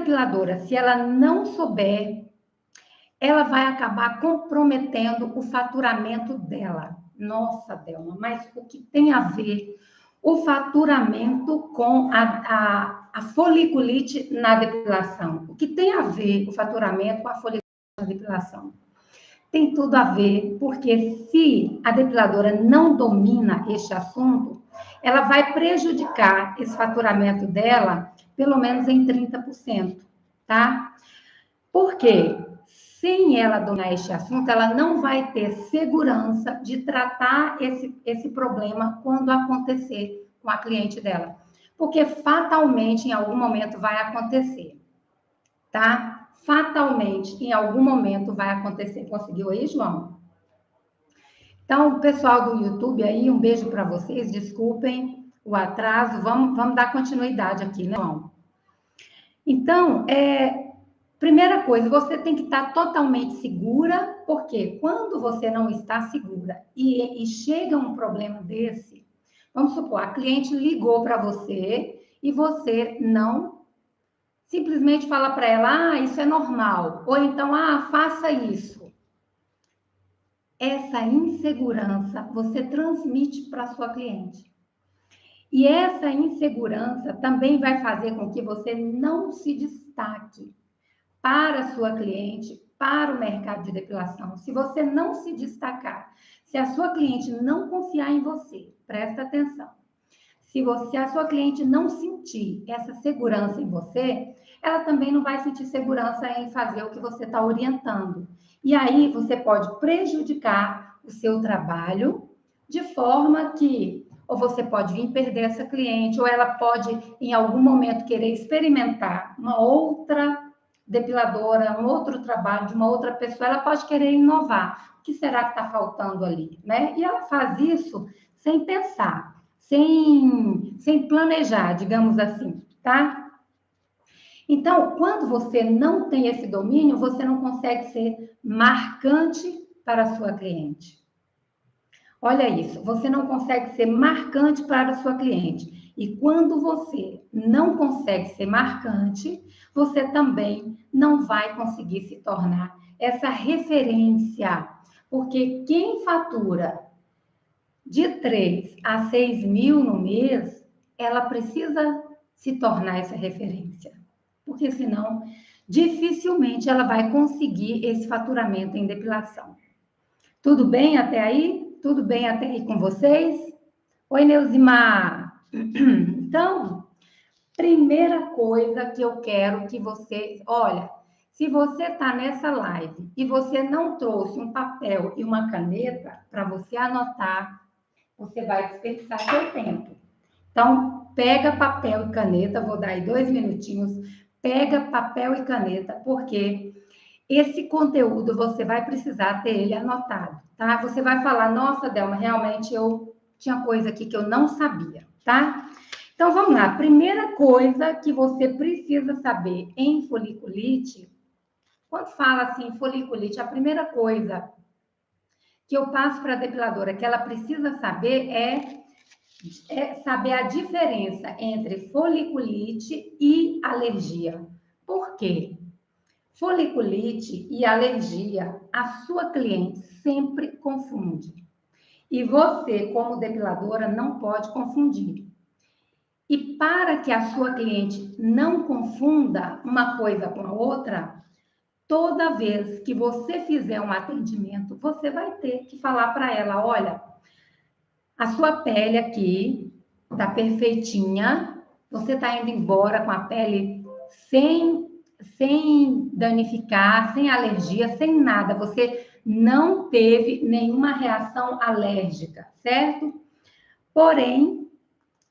depiladora, se ela não souber, ela vai acabar comprometendo o faturamento dela. Nossa, Delma, mas o que tem a ver o faturamento com a foliculite na depilação? O que tem a ver o faturamento com a foliculite na depilação? Tem tudo a ver, porque se a depiladora não domina este assunto, ela vai prejudicar esse faturamento dela pelo menos em 30%, tá? Por quê? Sem ela dominar este assunto, ela não vai ter segurança de tratar esse problema quando acontecer com a cliente dela. Porque fatalmente, em algum momento, vai acontecer, tá? Fatalmente, em algum momento, vai acontecer. Conseguiu aí, João? Então, pessoal do YouTube aí, um beijo para vocês. Desculpem o atraso. Vamos dar continuidade aqui, né, João? Então, primeira coisa, você tem que estar totalmente segura, porque quando você não está segura e chega um problema desse, vamos supor, a cliente ligou para você e você não simplesmente fala para ela, isso é normal, ou então, faça isso. Essa insegurança você transmite para a sua cliente. E essa insegurança também vai fazer com que você não se destaque para a sua cliente, para o mercado de depilação. Se você não se destacar, se a sua cliente não confiar em você, presta atenção. Se a sua cliente não sentir essa segurança em você, ela também não vai sentir segurança em fazer o que você está orientando. E aí você pode prejudicar o seu trabalho de forma que ou você pode vir perder essa cliente, ou ela pode, em algum momento, querer experimentar uma outra depiladora, um outro trabalho de uma outra pessoa, ela pode querer inovar. O que será que está faltando ali, né? E ela faz isso sem pensar, sem planejar, digamos assim, tá? Então, quando você não tem esse domínio, você não consegue ser marcante para a sua cliente. Olha isso, você não consegue ser marcante para a sua cliente. E quando você não consegue ser marcante, você também não vai conseguir se tornar essa referência. Porque quem fatura de 3 a 6 mil no mês, ela precisa se tornar essa referência. Porque senão, dificilmente ela vai conseguir esse faturamento em depilação. Tudo bem até aí? Tudo bem até aí com vocês? Oi, Neuzimar. Então, primeira coisa que eu quero que você... Olha, se você está nessa live e você não trouxe um papel e uma caneta para você anotar, você vai desperdiçar seu tempo. Então, pega papel e caneta, vou dar aí 2 minutinhos, pega papel e caneta, porque esse conteúdo você vai precisar ter ele anotado, tá? Você vai falar, nossa, Delma, realmente eu tinha coisa aqui que eu não sabia, tá? Então, vamos lá. Primeira coisa que você precisa saber em foliculite, quando fala assim, foliculite, a primeira coisa que eu passo para a depiladora que ela precisa saber é saber a diferença entre foliculite e alergia. Por quê? Foliculite e alergia, a sua cliente sempre confunde. E você, como depiladora, não pode confundir. E para que a sua cliente não confunda uma coisa com a outra, toda vez que você fizer um atendimento, você vai ter que falar para ela, olha, a sua pele aqui está perfeitinha, você está indo embora com a pele sem danificar, sem alergia, sem nada. Você não teve nenhuma reação alérgica, certo? Porém,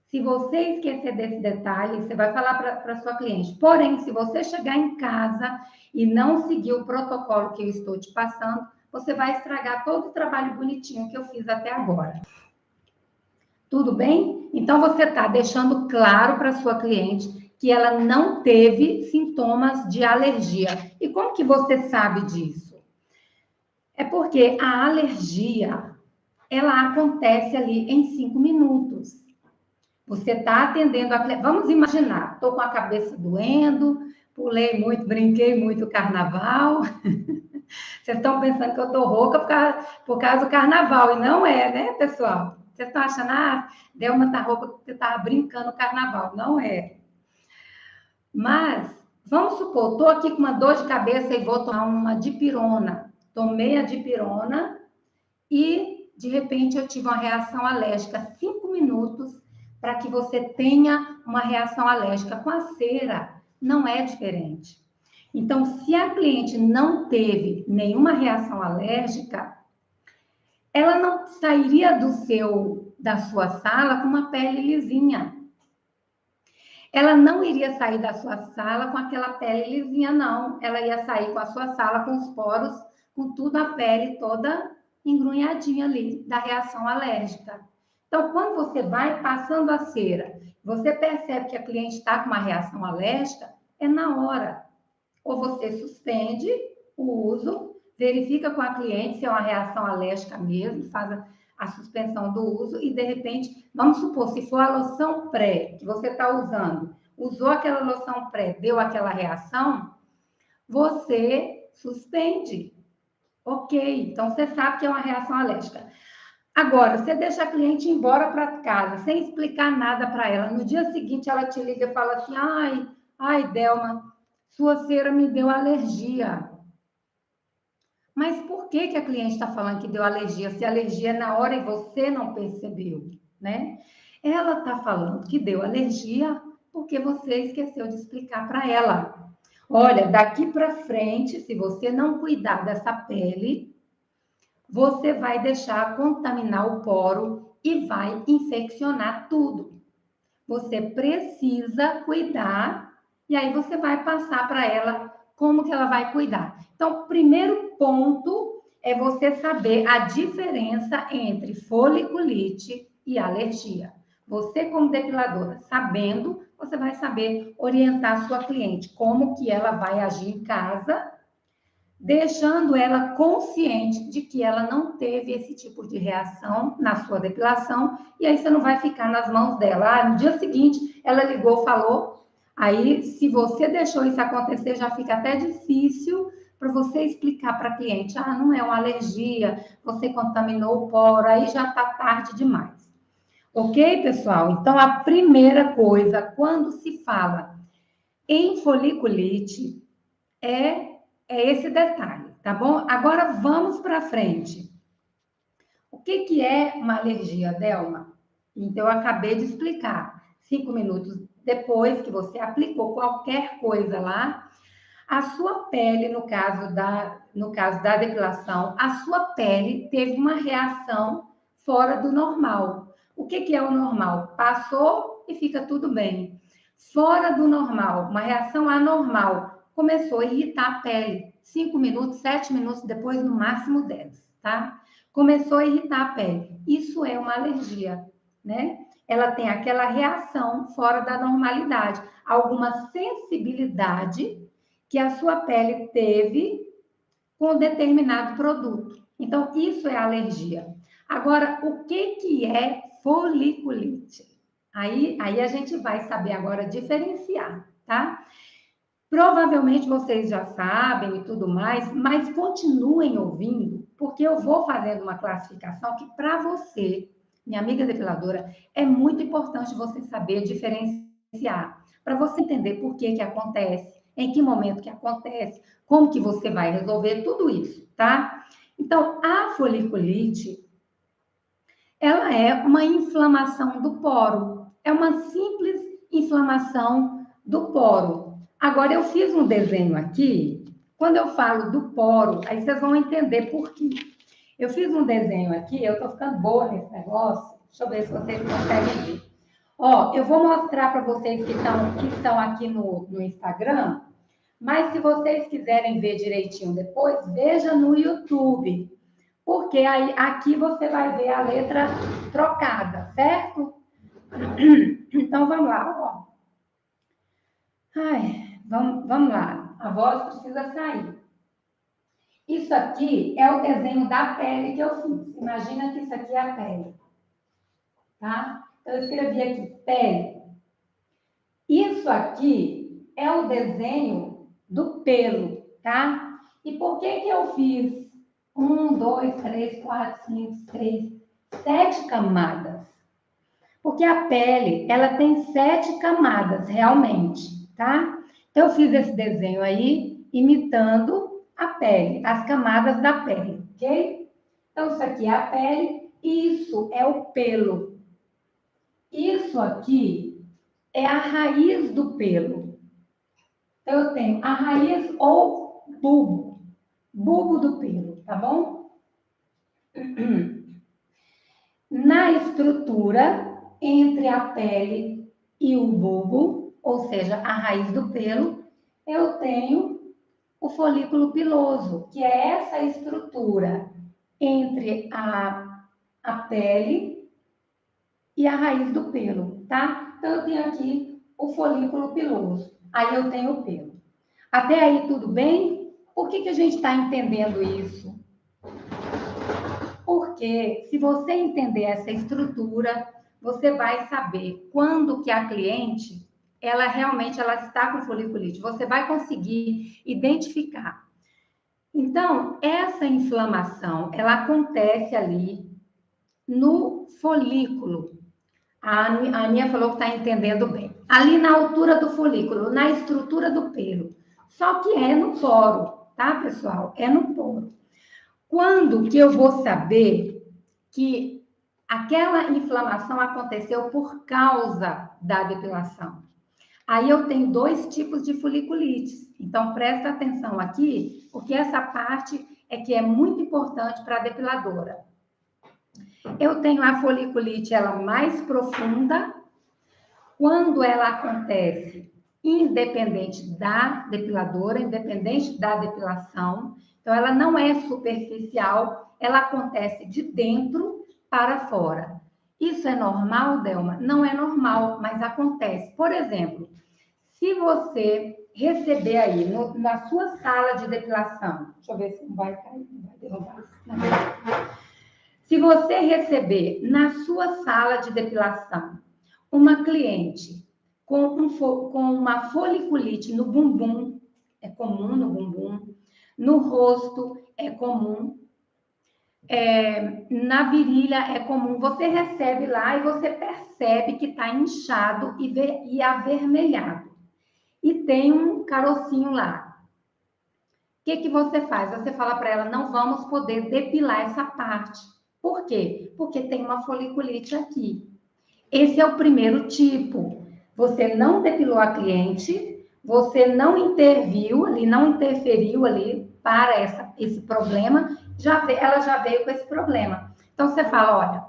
se você esquecer desse detalhe, você vai falar para a sua cliente. Porém, se você chegar em casa e não seguir o protocolo que eu estou te passando, você vai estragar todo o trabalho bonitinho que eu fiz até agora. Tudo bem? Então, você está deixando claro para a sua cliente que ela não teve sintomas de alergia. E como que você sabe disso? É porque a alergia, ela acontece ali em 5 minutos. Você está atendendo a cliente. Vamos imaginar, estou com a cabeça doendo, Pulei muito, brinquei muito o carnaval. Vocês estão pensando que eu estou rouca por causa do carnaval, e não é, né, pessoal? Vocês estão achando, Delma tá rouca porque estava brincando o carnaval. Não é. Mas, vamos supor, estou aqui com uma dor de cabeça e vou tomar uma dipirona. Tomei a dipirona e, de repente, eu tive uma reação alérgica. 5 minutos para que você tenha uma reação alérgica. Com a cera, não é diferente. Então, se a cliente não teve nenhuma reação alérgica, ela não sairia da sua sala com uma pele lisinha. Ela não iria sair da sua sala com aquela pele lisinha, não. Ela ia sair com a sua sala com os poros, com tudo a pele toda engrunhadinha ali da reação alérgica. Então, quando você vai passando a cera, você percebe que a cliente está com uma reação alérgica, é na hora. Ou você suspende o uso, verifica com a cliente se é uma reação alérgica mesmo, faz a suspensão do uso e, de repente, vamos supor, se for a loção pré que você está usando, usou aquela loção pré, deu aquela reação, você suspende. Ok, então você sabe que é uma reação alérgica. Agora, você deixa a cliente ir embora para casa, sem explicar nada para ela. No dia seguinte, ela te liga e fala assim, ai, Delma, sua cera me deu alergia. Mas por que a cliente está falando que deu alergia? Se a alergia é na hora e você não percebeu, né? Ela está falando que deu alergia porque você esqueceu de explicar para ela. Olha, daqui para frente, se você não cuidar dessa pele, você vai deixar contaminar o poro e vai infeccionar tudo. Você precisa cuidar e aí você vai passar para ela como que ela vai cuidar. Então, o primeiro ponto é você saber a diferença entre foliculite e alergia. Você, como depiladora, sabendo, você vai saber orientar sua cliente como que ela vai agir em casa, deixando ela consciente de que ela não teve esse tipo de reação na sua depilação, e aí você não vai ficar nas mãos dela. No dia seguinte, ela ligou, falou, aí se você deixou isso acontecer, já fica até difícil para você explicar para a cliente, não é uma alergia, você contaminou o poro, aí já está tarde demais. Ok, pessoal? Então, a primeira coisa, quando se fala em foliculite, é esse detalhe, tá bom? Agora vamos para frente. O que é uma alergia, Delma? Então, eu acabei de explicar. 5 minutos depois que você aplicou qualquer coisa lá, a sua pele, no caso da depilação, a sua pele teve uma reação fora do normal. O que é o normal? Passou e fica tudo bem. Fora do normal, uma reação anormal, começou a irritar a pele. 5 minutos, 7 minutos depois, no máximo 10, tá? Começou a irritar a pele. Isso é uma alergia, né? Ela tem aquela reação fora da normalidade, alguma sensibilidade que a sua pele teve com determinado produto. Então, isso é alergia. Agora, o que é foliculite? Aí a gente vai saber agora diferenciar, tá? Provavelmente vocês já sabem e tudo mais, mas continuem ouvindo, porque eu vou fazendo uma classificação que, para você, minha amiga depiladora, é muito importante você saber diferenciar, para você entender por que acontece, em que momento que acontece, como que você vai resolver tudo isso, tá? Então, a foliculite, ela é uma inflamação do poro, é uma simples inflamação do poro. Agora, eu fiz um desenho aqui, quando eu falo do poro, aí vocês vão entender por quê. Eu fiz um desenho aqui, eu tô ficando boa nesse negócio, deixa eu ver se vocês conseguem ver. Ó, eu vou mostrar para vocês que estão aqui no Instagram, mas se vocês quiserem ver direitinho depois, veja no YouTube, porque aí aqui você vai ver a letra trocada, certo? Então, vamos lá, ó. Vamos lá, a voz precisa sair. Isso aqui é o desenho da pele que eu fiz. Imagina que isso aqui é a pele, tá? Eu escrevi aqui, pele. Isso aqui é o desenho do pelo, tá? E por que que eu fiz 1, 2, 3, 4, 5, 6, 7 camadas? Porque a pele, ela tem 7 camadas, realmente, tá? Então, eu fiz esse desenho aí, imitando a pele, as camadas da pele, ok? Então, isso aqui é a pele, isso é o pelo. Isso aqui é a raiz do pelo. Então, eu tenho a raiz ou bulbo do pelo, tá bom? Na estrutura entre a pele e o bulbo, ou seja, a raiz do pelo, eu tenho o folículo piloso, que é essa estrutura entre a pele e a raiz do pelo, tá? Então, eu tenho aqui o folículo piloso, aí eu tenho o pelo. Até aí, tudo bem? Por que que a gente está entendendo isso? Porque se você entender essa estrutura, você vai saber quando que a cliente, ela realmente ela está com foliculite. Você vai conseguir identificar. Então, essa inflamação, ela acontece ali no folículo. A Aninha falou que está entendendo bem. Ali na altura do folículo, na estrutura do pelo. Só que é no poro, tá, pessoal? É no poro. Quando que eu vou saber que aquela inflamação aconteceu por causa da depilação? Aí eu tenho 2 tipos de foliculites. Então, presta atenção aqui, porque essa parte é que é muito importante para a depiladora. Eu tenho a foliculite ela mais profunda, quando ela acontece independente da depiladora, independente da depilação. Então, ela não é superficial, ela acontece de dentro para fora. Isso é normal, Delma? Não é normal, mas acontece. Por exemplo, se você receber aí na sua sala de depilação, deixa eu ver se não vai cair, não vai derrubar. Se você receber na sua sala de depilação uma cliente com uma foliculite no bumbum, é comum no bumbum, no rosto é comum, na virilha é comum, você recebe lá e você percebe que está inchado e avermelhado. E tem um carocinho lá. O que que você faz? Você fala para ela, não vamos poder depilar essa parte. Por quê? Porque tem uma foliculite aqui. Esse é o primeiro tipo. Você não depilou a cliente, você não interviu ali, não interferiu ali para esse problema, ela já veio com esse problema. Então, você fala, olha,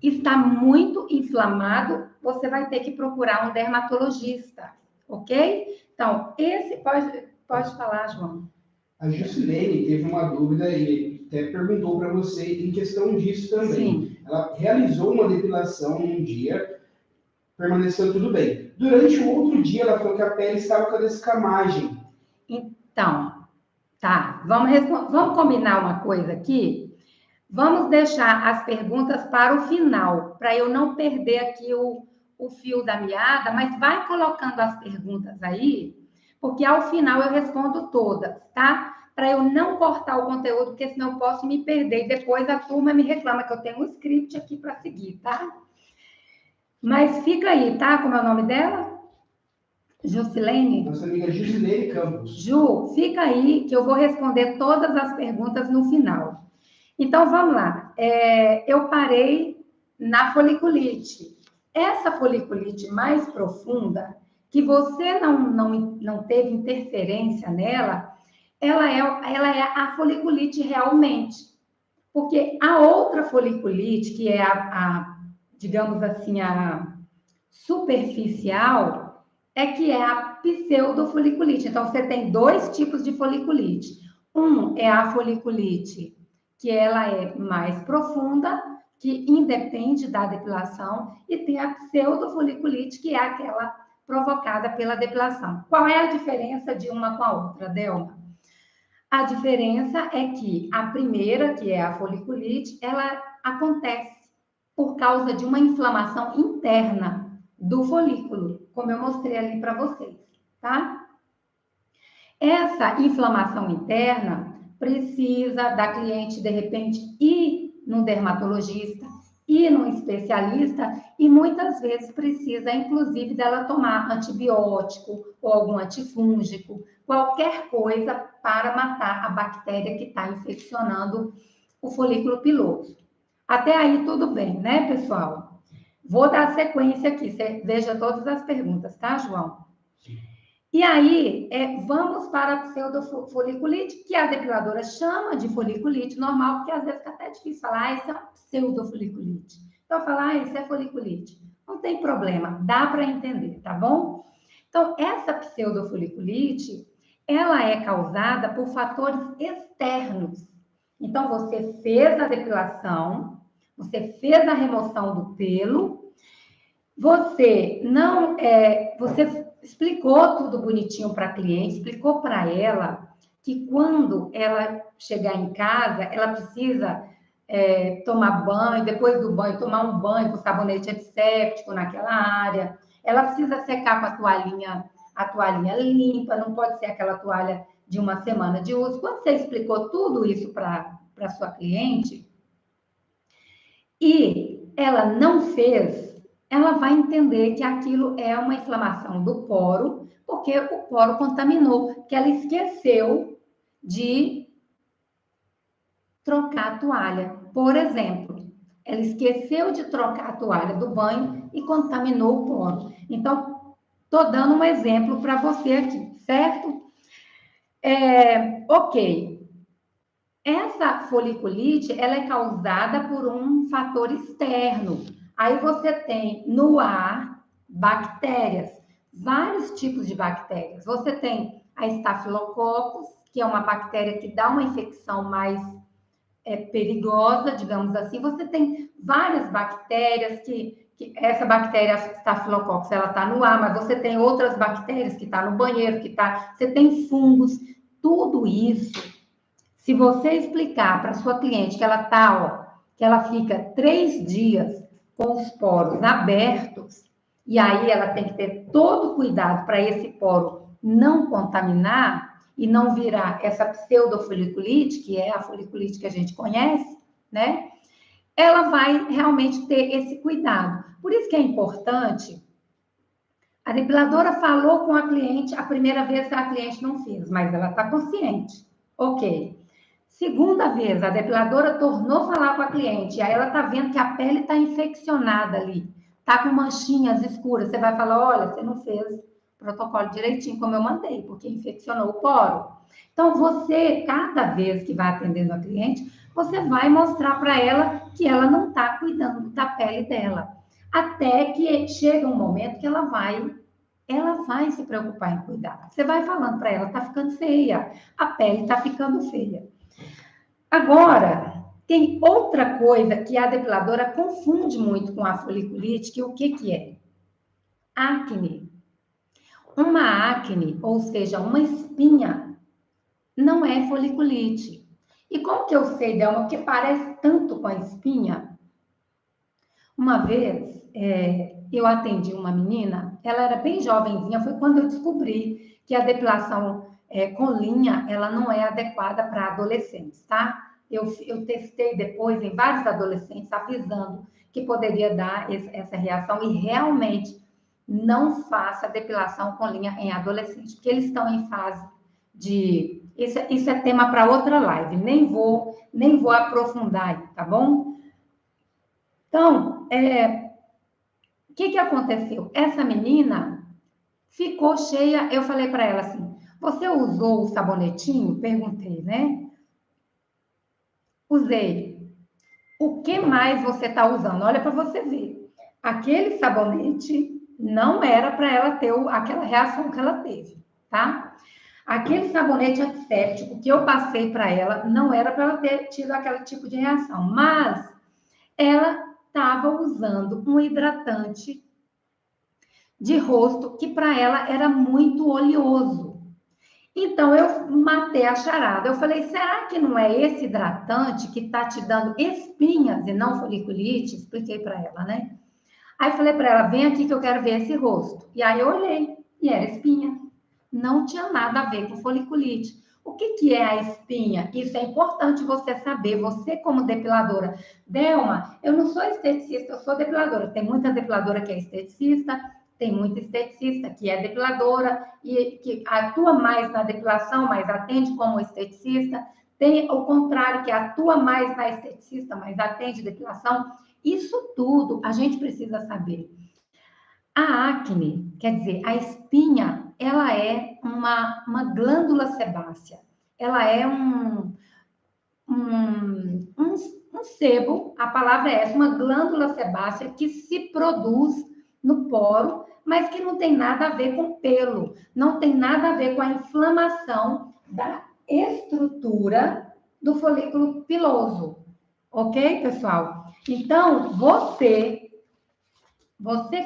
está muito inflamado, você vai ter que procurar um dermatologista, ok? Então, esse pode falar, João. A Juscelene teve uma dúvida e até perguntou para você em questão disso também. Sim. Ela realizou uma depilação num dia, permaneceu tudo bem. Durante o outro dia, ela falou que a pele estava com a descamagem. Então, tá. Vamos combinar uma coisa aqui? Vamos deixar as perguntas para o final, para eu não perder aqui o fio da meada, mas vai colocando as perguntas aí, porque ao final eu respondo todas, tá? Para eu não cortar o conteúdo, porque senão eu posso me perder e depois a turma me reclama que eu tenho um script aqui para seguir, tá? Mas fica aí, tá? Como é o nome dela? Jusilene? Nossa amiga Juscelene Campos. Ju, fica aí que eu vou responder todas as perguntas no final. Então, vamos lá. Eu parei na foliculite. Essa foliculite mais profunda, que você não teve interferência nela, ela é a foliculite realmente. Porque a outra foliculite, que é digamos assim, a superficial, é que é a pseudofoliculite. Então, você tem 2 tipos de foliculite. Um é a foliculite que ela é mais profunda, que independe da depilação, e tem a pseudofoliculite, que é aquela provocada pela depilação. Qual é a diferença de uma com a outra, Delma? A diferença é que a primeira, que é a foliculite, ela acontece por causa de uma inflamação interna do folículo, como eu mostrei ali para vocês, tá? Essa inflamação interna precisa da cliente, de repente, ir num dermatologista, ir num especialista, e muitas vezes precisa, inclusive, dela tomar antibiótico ou algum antifúngico, qualquer coisa para matar a bactéria que está infeccionando o folículo piloso. Até aí tudo bem, né, pessoal? Vou dar sequência aqui, você veja todas as perguntas, tá, João? E aí, vamos para a pseudofoliculite, que a depiladora chama de foliculite normal, porque às vezes fica até difícil falar, isso é uma pseudofoliculite. Então, falar, isso é foliculite. Não tem problema, dá para entender, tá bom? Então, essa pseudofoliculite, ela é causada por fatores externos. Então, você fez a depilação, você fez a remoção do pelo, você explicou tudo bonitinho para a cliente, explicou para ela que quando ela chegar em casa, ela precisa tomar banho, depois do banho, tomar um banho com sabonete antisséptico naquela área, ela precisa secar com a toalhinha limpa, não pode ser aquela toalha de uma semana de uso. Quando você explicou tudo isso para sua cliente e ela não fez, ela vai entender que aquilo é uma inflamação do poro, porque o poro contaminou, que ela esqueceu de trocar a toalha. Por exemplo, ela esqueceu de trocar a toalha do banho e contaminou o poro. Então, estou dando um exemplo para você aqui, certo? Ok. Essa foliculite, ela é causada por um fator externo. Aí você tem no ar bactérias, vários tipos de bactérias. Você tem a Staphylococcus, que é uma bactéria que dá uma infecção mais perigosa, digamos assim. Você tem várias bactérias que essa bactéria Staphylococcus, ela está no ar, mas você tem outras bactérias que está no banheiro, você tem fungos, tudo isso. Se você explicar para sua cliente que que ela fica 3 dias com os poros abertos, e aí ela tem que ter todo cuidado para esse poro não contaminar e não virar essa pseudofoliculite, que é a foliculite que a gente conhece, né? Ela vai realmente ter esse cuidado. Por isso que é importante. A depiladora falou com a cliente, a primeira vez a cliente não fez, mas ela está consciente. Ok. Segunda vez, a depiladora tornou a falar com a cliente, e aí ela está vendo que a pele está infeccionada ali, está com manchinhas escuras. Você vai falar, olha, você não fez o protocolo direitinho como eu mandei, porque infeccionou o poro. Então, você, cada vez que vai atendendo a cliente, você vai mostrar para ela que ela não está cuidando da pele dela. Até que chega um momento que ela vai se preocupar em cuidar. Você vai falando para ela, está ficando feia, a pele está ficando feia. Agora, tem outra coisa que a depiladora confunde muito com a foliculite, que o que é? Acne. Uma acne, ou seja, uma espinha, não é foliculite. E como que eu sei dela? Porque parece tanto com a espinha. Uma vez, eu atendi uma menina, ela era bem jovenzinha, foi quando eu descobri que a depilação com linha, ela não é adequada para adolescentes, tá? Eu testei depois em vários adolescentes, avisando que poderia dar essa reação, e realmente não faça depilação com linha em adolescentes, porque eles estão em fase de... Isso é tema para outra live, nem vou aprofundar aí, tá bom? Então, o que aconteceu? Essa menina ficou cheia, eu falei para ela assim, você usou o sabonetinho? Perguntei, né? Usei. O que mais você está usando? Olha para você ver. Aquele sabonete não era para ela ter aquela reação que ela teve, tá? Aquele sabonete antisséptico que eu passei para ela não era para ela ter tido aquele tipo de reação, mas ela estava usando um hidratante de rosto que para ela era muito oleoso. Então, eu matei a charada. Eu falei, será que não é esse hidratante que está te dando espinhas e não foliculite? Expliquei para ela, né? Aí falei para ela, vem aqui que eu quero ver esse rosto. E aí eu olhei, e era espinha. não tinha nada a ver com foliculite. O que é a espinha? Isso é importante você saber, você como depiladora. Delma, eu não sou esteticista, eu sou depiladora. Tem muita depiladora que é esteticista, tem muita esteticista que é depiladora e que atua mais na depilação, mas atende como esteticista. Tem o contrário, que atua mais na esteticista, mas atende depilação. Isso tudo a gente precisa saber. A acne, quer dizer, a espinha, ela é uma glândula sebácea. Ela é um sebo, a palavra é essa, uma glândula sebácea que se produz no poro, mas que não tem nada a ver com pelo, não tem nada a ver com a inflamação da estrutura do folículo piloso. Ok, pessoal? Então, você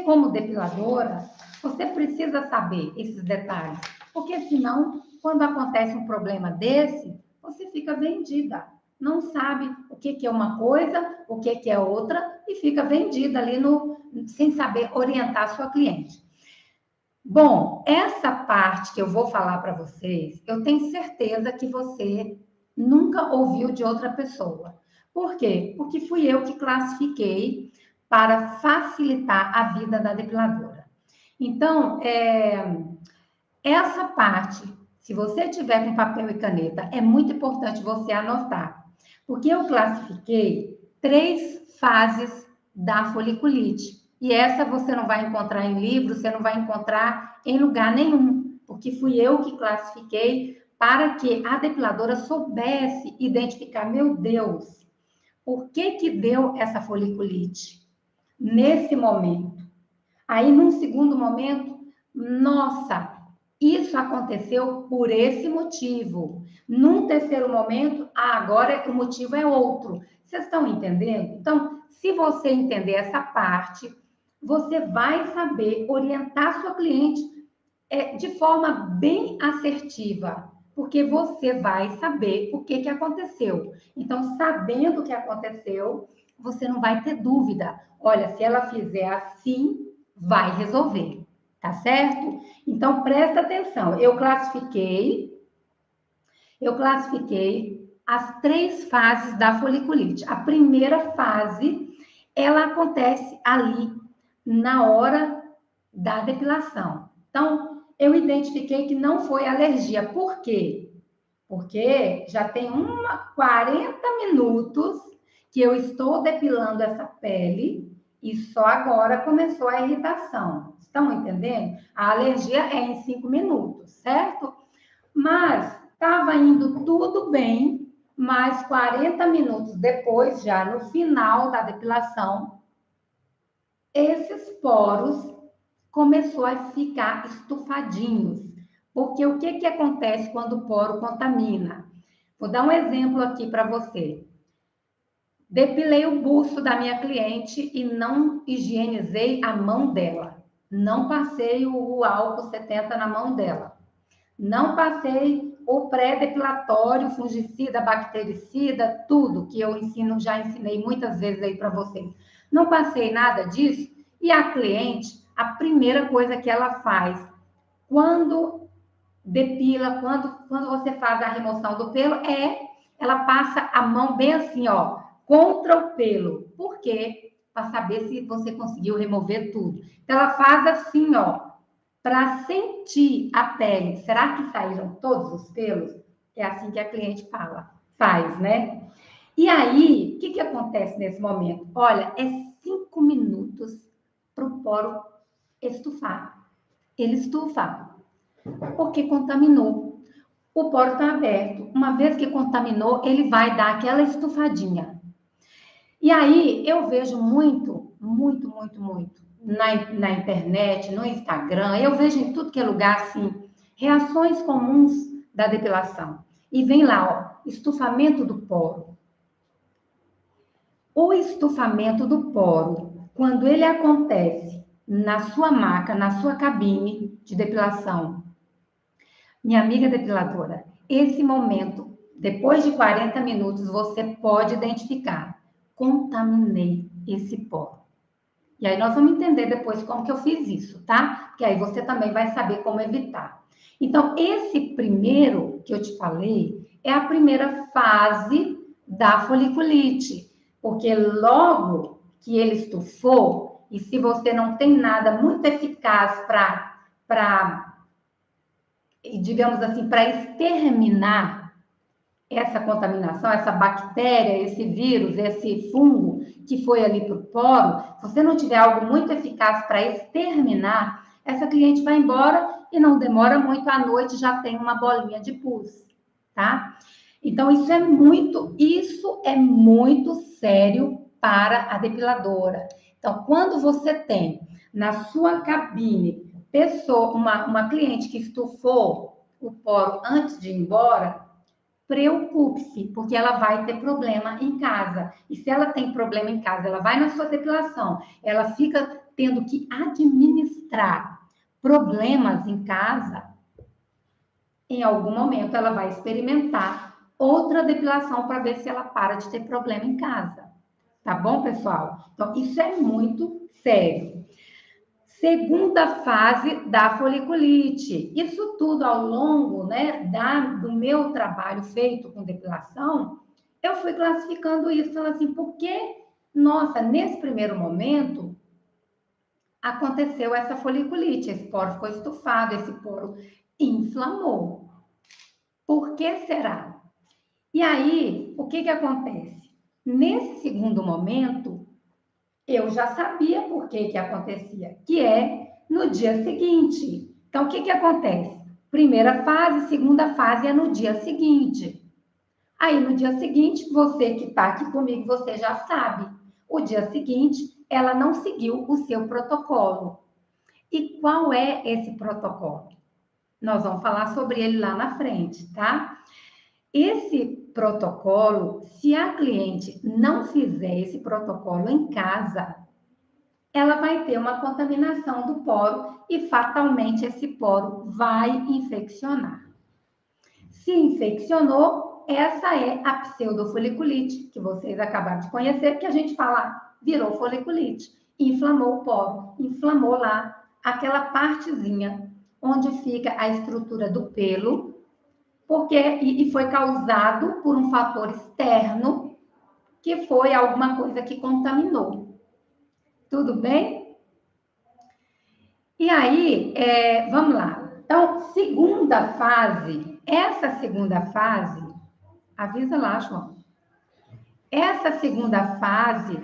como depiladora, você precisa saber esses detalhes, porque senão, quando acontece um problema desse, você fica vendida. Não sabe o que é uma coisa, o que é outra, e fica vendida ali sem saber orientar a sua cliente. Bom, essa parte que eu vou falar para vocês, eu tenho certeza que você nunca ouviu de outra pessoa. Por quê? Porque fui eu que classifiquei para facilitar a vida da depiladora. Então, essa parte, se você tiver com papel e caneta, é muito importante você anotar, porque eu classifiquei 3 fases da foliculite. E essa você não vai encontrar em livro, você não vai encontrar em lugar nenhum, porque fui eu que classifiquei para que a depiladora soubesse identificar, meu Deus, por que deu essa foliculite? Nesse momento. Aí, num segundo momento, nossa, isso aconteceu por esse motivo. Num terceiro momento, agora o motivo é outro. Vocês estão entendendo? Então, se você entender essa parte, você vai saber orientar sua cliente de forma bem assertiva, porque você vai saber o que aconteceu. Então, sabendo o que aconteceu, você não vai ter dúvida. Olha, se ela fizer assim, vai resolver, tá certo? Então, presta atenção. Eu classifiquei as 3 fases da foliculite. A primeira fase, ela acontece ali na hora da depilação. Então, eu identifiquei que não foi alergia. Por quê? Porque já tem 40 minutos que eu estou depilando essa pele e só agora começou a irritação. Estão entendendo? A alergia é em 5 minutos, certo? Mas estava indo tudo bem, mas 40 minutos depois, já no final da depilação, esses poros começou a ficar estufadinhos. Porque o que acontece quando o poro contamina? Vou dar um exemplo aqui para você. Depilei o busto da minha cliente e não higienizei a mão dela. Não passei o álcool 70 na mão dela. Não passei o pré-depilatório, fungicida, bactericida, tudo que eu já ensinei muitas vezes aí para vocês. Não passei nada disso e a cliente, a primeira coisa que ela faz quando depila, quando você faz a remoção do pelo, ela passa a mão bem assim, ó, contra o pelo. Por quê? Para saber se você conseguiu remover tudo. Então, ela faz assim, ó, para sentir a pele. Será que saíram todos os pelos? É assim que a cliente faz, né? E aí, o que acontece nesse momento? Olha, é 5 minutos para o poro estufar. Ele estufa, porque contaminou. O poro está aberto. Uma vez que contaminou, ele vai dar aquela estufadinha. E aí, eu vejo muito na internet, no Instagram, eu vejo em tudo que é lugar, assim, reações comuns da depilação. E vem lá, ó, estufamento do poro. O estufamento do poro, quando ele acontece na sua maca, na sua cabine de depilação, minha amiga depiladora, esse momento, depois de 40 minutos, você pode identificar. Contaminei esse poro. E aí nós vamos entender depois como que eu fiz isso, tá? Porque aí você também vai saber como evitar. Então, esse primeiro que eu te falei é a primeira fase da foliculite, porque logo que ele estufou, e se você não tem nada muito eficaz digamos assim, para exterminar essa contaminação, essa bactéria, esse vírus, esse fungo que foi ali para o poro, se você não tiver algo muito eficaz para exterminar, essa cliente vai embora e não demora muito, à noite já tem uma bolinha de pus, tá? Então, isso é muito sério para a depiladora. Então, quando você tem na sua cabine uma cliente que estufou o poro antes de ir embora, preocupe-se, porque ela vai ter problema em casa. E se ela tem problema em casa, ela vai na sua depilação, ela fica tendo que administrar problemas em casa, em algum momento ela vai experimentar outra depilação para ver se ela para de ter problema em casa. Tá bom, pessoal? Então, isso é muito sério. Segunda fase da foliculite. Isso tudo ao longo, né, do meu trabalho feito com depilação, eu fui classificando isso, falando assim, porque, nossa, nesse primeiro momento, aconteceu essa foliculite, esse poro ficou estufado, esse poro inflamou. Por que será? E aí, o que acontece? Nesse segundo momento, eu já sabia por que acontecia, que é no dia seguinte. Então, o que acontece? Primeira fase, segunda fase é no dia seguinte. Aí, no dia seguinte, você que está aqui comigo, você já sabe. O dia seguinte, ela não seguiu o seu protocolo. E qual é esse protocolo? Nós vamos falar sobre ele lá na frente, tá? Esse protocolo, se a cliente não fizer esse protocolo em casa, ela vai ter uma contaminação do poro e fatalmente esse poro vai infeccionar. Se infeccionou, essa é a pseudofoliculite, que vocês acabaram de conhecer, que a gente fala, virou foliculite, inflamou o poro, inflamou lá aquela partezinha onde fica a estrutura do pelo, e foi causado por um fator externo, que foi alguma coisa que contaminou. Tudo bem? E aí, vamos lá. Então, segunda fase. Essa segunda fase, avisa lá, João. Essa segunda fase,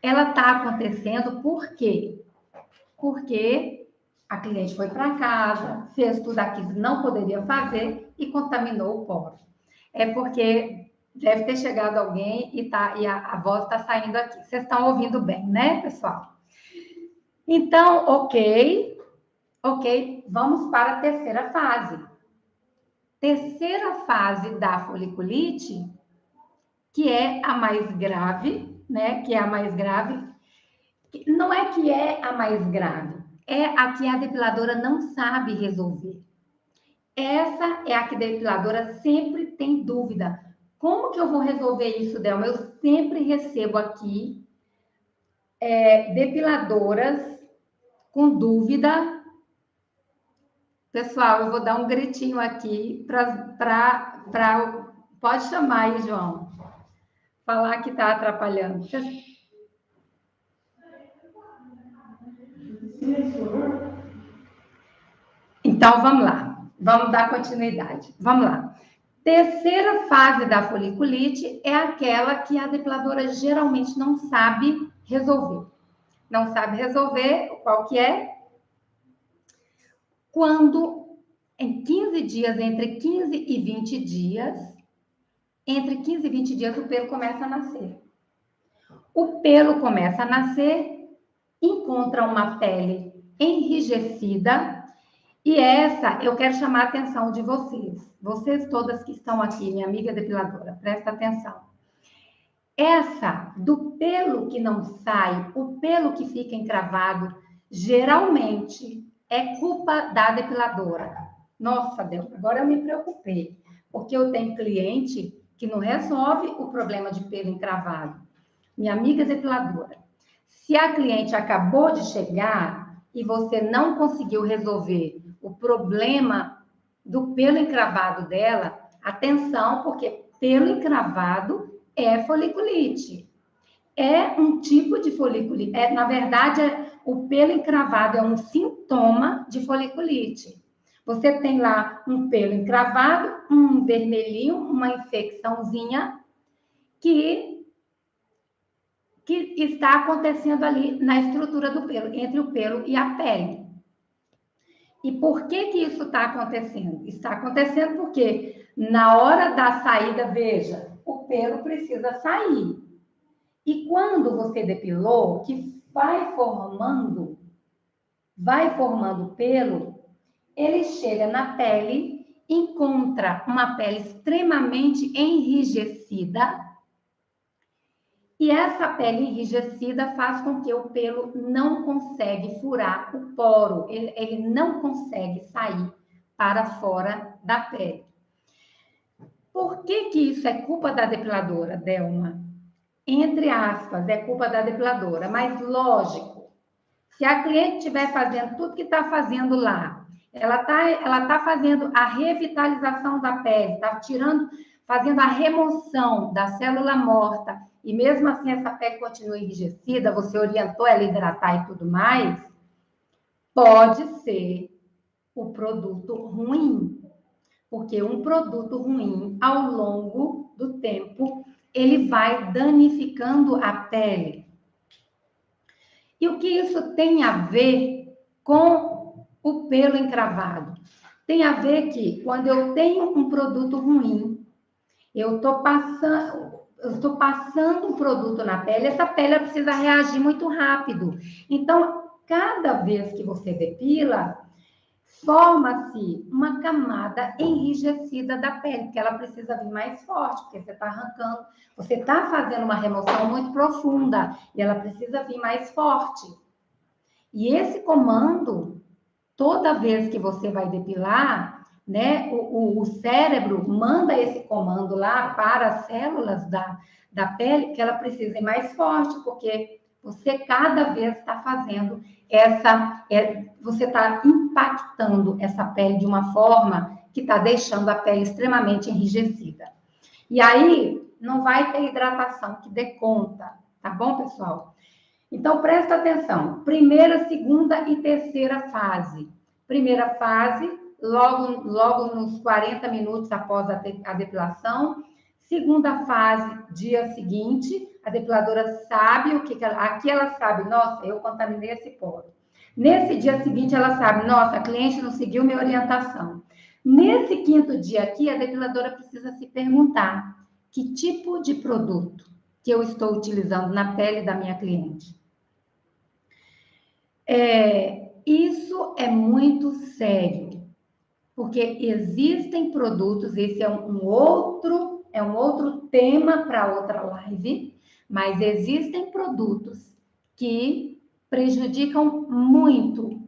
ela está acontecendo por quê? Porque a cliente foi para casa, fez tudo aquilo que não poderia fazer e contaminou o poro. É porque deve ter chegado alguém e a voz está saindo aqui. Vocês estão ouvindo bem, né, pessoal? Então, ok, vamos para a terceira fase. Terceira fase da foliculite, que é a mais grave, né? Que é a mais grave. Não é que é a mais grave, é a que a depiladora não sabe resolver. Essa é a que a depiladora sempre tem dúvida. Como que eu vou resolver isso, Delma? Eu sempre recebo aqui depiladoras com dúvida. Pessoal, eu vou dar um gritinho aqui pode chamar aí, João. Falar que está atrapalhando. Então, vamos lá. Vamos dar continuidade. Vamos lá. Terceira fase da foliculite é aquela que a depiladora geralmente não sabe resolver. Não sabe resolver, qual que é? Quando em 15 dias, entre 15 e 20 dias, o pelo começa a nascer. O pelo começa a nascer, encontra uma pele enrijecida, e essa eu quero chamar a atenção de vocês todas que estão aqui, minha amiga depiladora, presta atenção. Essa do pelo que não sai, o pelo que fica encravado, geralmente é culpa da depiladora. Nossa, Deus, agora eu me preocupei, porque eu tenho cliente que não resolve o problema de pelo encravado. Minha amiga depiladora, se a cliente acabou de chegar e você não conseguiu resolver o problema do pelo encravado dela, atenção, porque pelo encravado é foliculite. É um tipo de foliculite. Na verdade, o pelo encravado é um sintoma de foliculite. Você tem lá um pelo encravado, um vermelhinho, uma infecçãozinha que está acontecendo ali na estrutura do pelo, entre o pelo e a pele. E por que isso está acontecendo? Está acontecendo porque na hora da saída, veja, o pelo precisa sair. E quando você depilou, que vai formando pelo, ele chega na pele, encontra uma pele extremamente enrijecida, e essa pele enrijecida faz com que o pelo não consegue furar o poro, ele não consegue sair para fora da pele. Por que isso é culpa da depiladora, Delma? Entre aspas, é culpa da depiladora, mas lógico, se a cliente estiver fazendo tudo que está fazendo lá, ela tá fazendo a revitalização da pele, está fazendo a remoção da célula morta, e mesmo assim essa pele continua enrijecida, você orientou ela a hidratar e tudo mais, pode ser o produto ruim, porque um produto ruim, ao longo do tempo, ele vai danificando a pele. E o que isso tem a ver com o pelo encravado? Tem a ver que, quando eu tenho um produto ruim, eu estou passando um produto na pele, essa pele precisa reagir muito rápido. Então, cada vez que você depila, forma-se uma camada enrijecida da pele, que ela precisa vir mais forte, porque você está arrancando, você está fazendo uma remoção muito profunda, e ela precisa vir mais forte. E esse comando, toda vez que você vai depilar, né, o cérebro manda esse comando lá para as células da pele, que ela precisa ir mais forte, porque você cada vez está fazendo você está impactando essa pele de uma forma que está deixando a pele extremamente enrijecida. E aí, não vai ter hidratação que dê conta, tá bom, pessoal? Então, presta atenção. Primeira, segunda e terceira fase. Primeira fase, logo nos 40 minutos após a depilação. Segunda fase, dia seguinte, a depiladora sabe aqui ela sabe, nossa, eu contaminei esse poro. Nesse dia seguinte, ela sabe, nossa, a cliente não seguiu minha orientação. Nesse quinto dia aqui, a depiladora precisa se perguntar que tipo de produto que eu estou utilizando na pele da minha cliente. Isso é muito sério, porque existem produtos, esse é um outro tema para outra live, mas existem produtos que prejudicam muito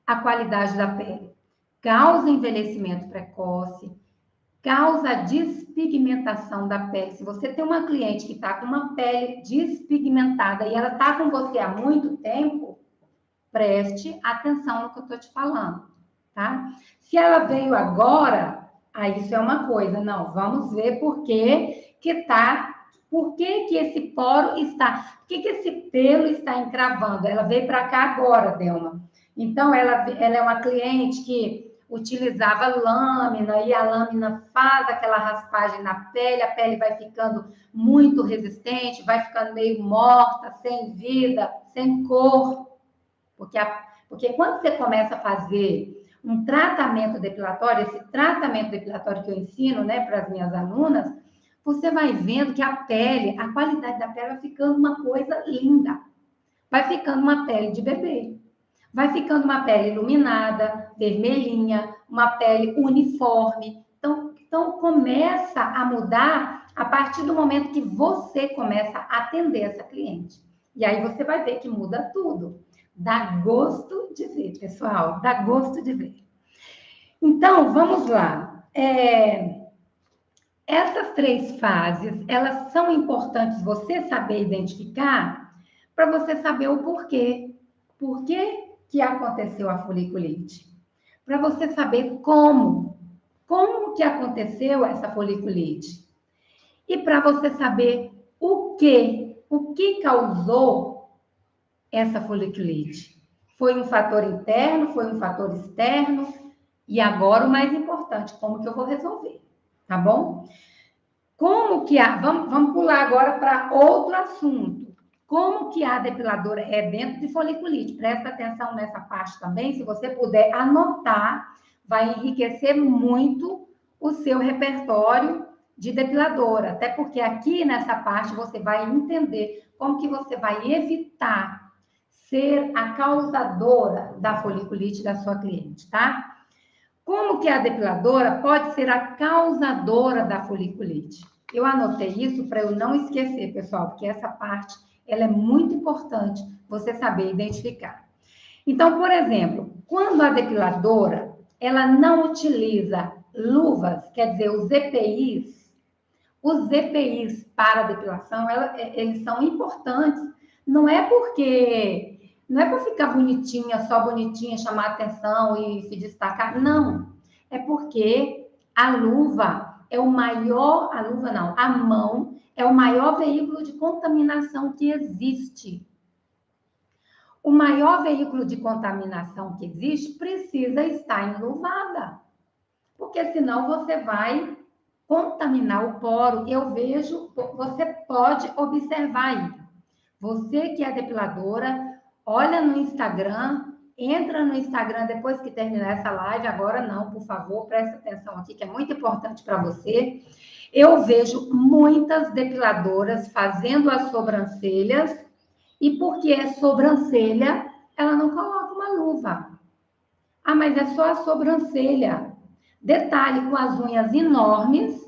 a qualidade da pele, causa envelhecimento precoce, causa despigmentação da pele. Se você tem uma cliente que está com uma pele despigmentada e ela está com você há muito tempo, preste atenção no que eu estou te falando, tá? Se ela veio agora, aí isso é uma coisa. Não, vamos ver por que esse poro está, por que esse pelo está encravando? Ela veio para cá agora, Delma. Então, ela é uma cliente que utilizava lâmina, e a lâmina faz aquela raspagem na pele, a pele vai ficando muito resistente, vai ficando meio morta, sem vida, sem cor. Porque quando você começa a fazer um tratamento depilatório, esse tratamento depilatório que eu ensino, né, para as minhas alunas, você vai vendo que a qualidade da pele vai ficando uma coisa linda. Vai ficando uma pele de bebê. Vai ficando uma pele iluminada, vermelhinha, uma pele uniforme. Então começa a mudar a partir do momento que você começa a atender essa cliente. E aí você vai ver que muda tudo. Dá gosto de ver, pessoal, dá gosto de ver. Então, vamos lá. Essas 3 fases, elas são importantes você saber identificar para você saber o porquê. Por que aconteceu a foliculite? Para você saber como como que aconteceu essa foliculite. E para você saber o que causou essa foliculite. Foi um fator interno, foi um fator externo, e agora o mais importante, como que eu vou resolver, tá bom? Como que vamos pular agora para outro assunto. Como que a depiladora é dentro de foliculite? Presta atenção nessa parte também, se você puder anotar, vai enriquecer muito o seu repertório de depiladora, até porque aqui nessa parte você vai entender como que você vai evitar ser a causadora da foliculite da sua cliente, tá? Como que a depiladora pode ser a causadora da foliculite? Eu anotei isso para eu não esquecer, pessoal, porque essa parte ela é muito importante você saber identificar. Então, por exemplo, quando a depiladora ela não utiliza luvas, quer dizer, os EPIs para depilação, eles são importantes. Não é para ficar bonitinha, só bonitinha, chamar atenção e se destacar. Não. É porque a luva é o maior, a mão é o maior veículo de contaminação que existe. O maior veículo de contaminação que existe precisa estar enluvada. Porque senão você vai contaminar o poro. Eu vejo, você pode observar aí. Você que é depiladora, olha no Instagram, entra no Instagram depois que terminar essa live. Agora não, por favor, presta atenção aqui, que é muito importante para você. Eu vejo muitas depiladoras fazendo as sobrancelhas e porque é sobrancelha, ela não coloca uma luva. Ah, mas é só a sobrancelha. Detalhe, com as unhas enormes.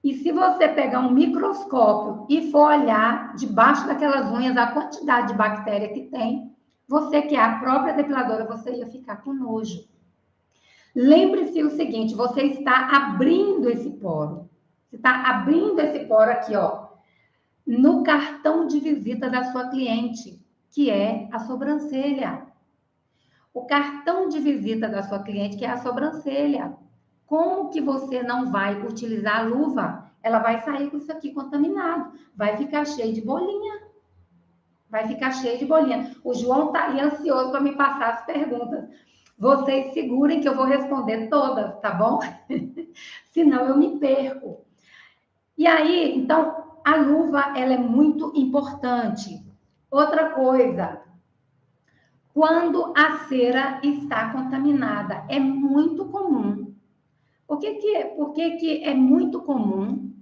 E se você pegar um microscópio e for olhar debaixo daquelas unhas a quantidade de bactéria que tem, você que é a própria depiladora, você ia ficar com nojo. Lembre-se o seguinte, você está abrindo esse poro. Você está abrindo esse poro aqui, ó, no cartão de visita da sua cliente, que é a sobrancelha. O cartão de visita da sua cliente, que é a sobrancelha. Como que você não vai utilizar a luva? Ela vai sair com isso aqui contaminado. Vai ficar cheio de bolinha. Vai ficar cheio de bolinha. O João tá aí ansioso para me passar as perguntas. Vocês segurem que eu vou responder todas, tá bom? Senão eu me perco. E aí, então, a luva, ela é muito importante. Outra coisa, quando a cera está contaminada, é muito comum. Por que é muito comum?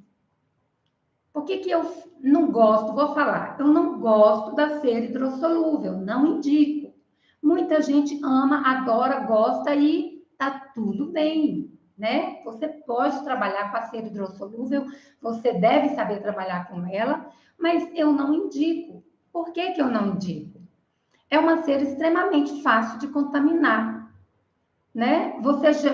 Por que eu não gosto? Vou falar. Eu não gosto da cera hidrossolúvel, não indico. Muita gente ama, adora, gosta e tá tudo bem, né? Você pode trabalhar com a cera hidrossolúvel, você deve saber trabalhar com ela, mas eu não indico. Por que eu não indico? É uma cera extremamente fácil de contaminar. Né? Você já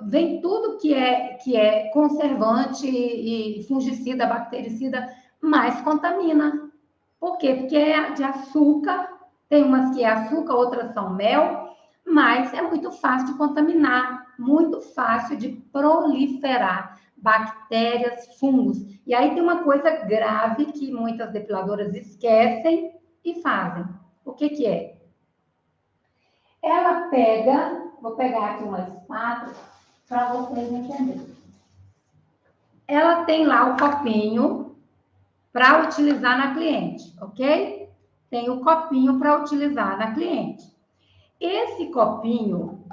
vem tudo que é conservante e fungicida, bactericida, mas contamina. Por quê? Porque é de açúcar, tem umas que é açúcar, outras são mel, mas é muito fácil de contaminar, muito fácil de proliferar bactérias, fungos. E aí tem uma coisa grave que muitas depiladoras esquecem e fazem. O que é? Ela pega, vou pegar aqui uma espátula para vocês entenderem. Ela tem lá o copinho para utilizar na cliente, ok? Tem o copinho para utilizar na cliente. Esse copinho,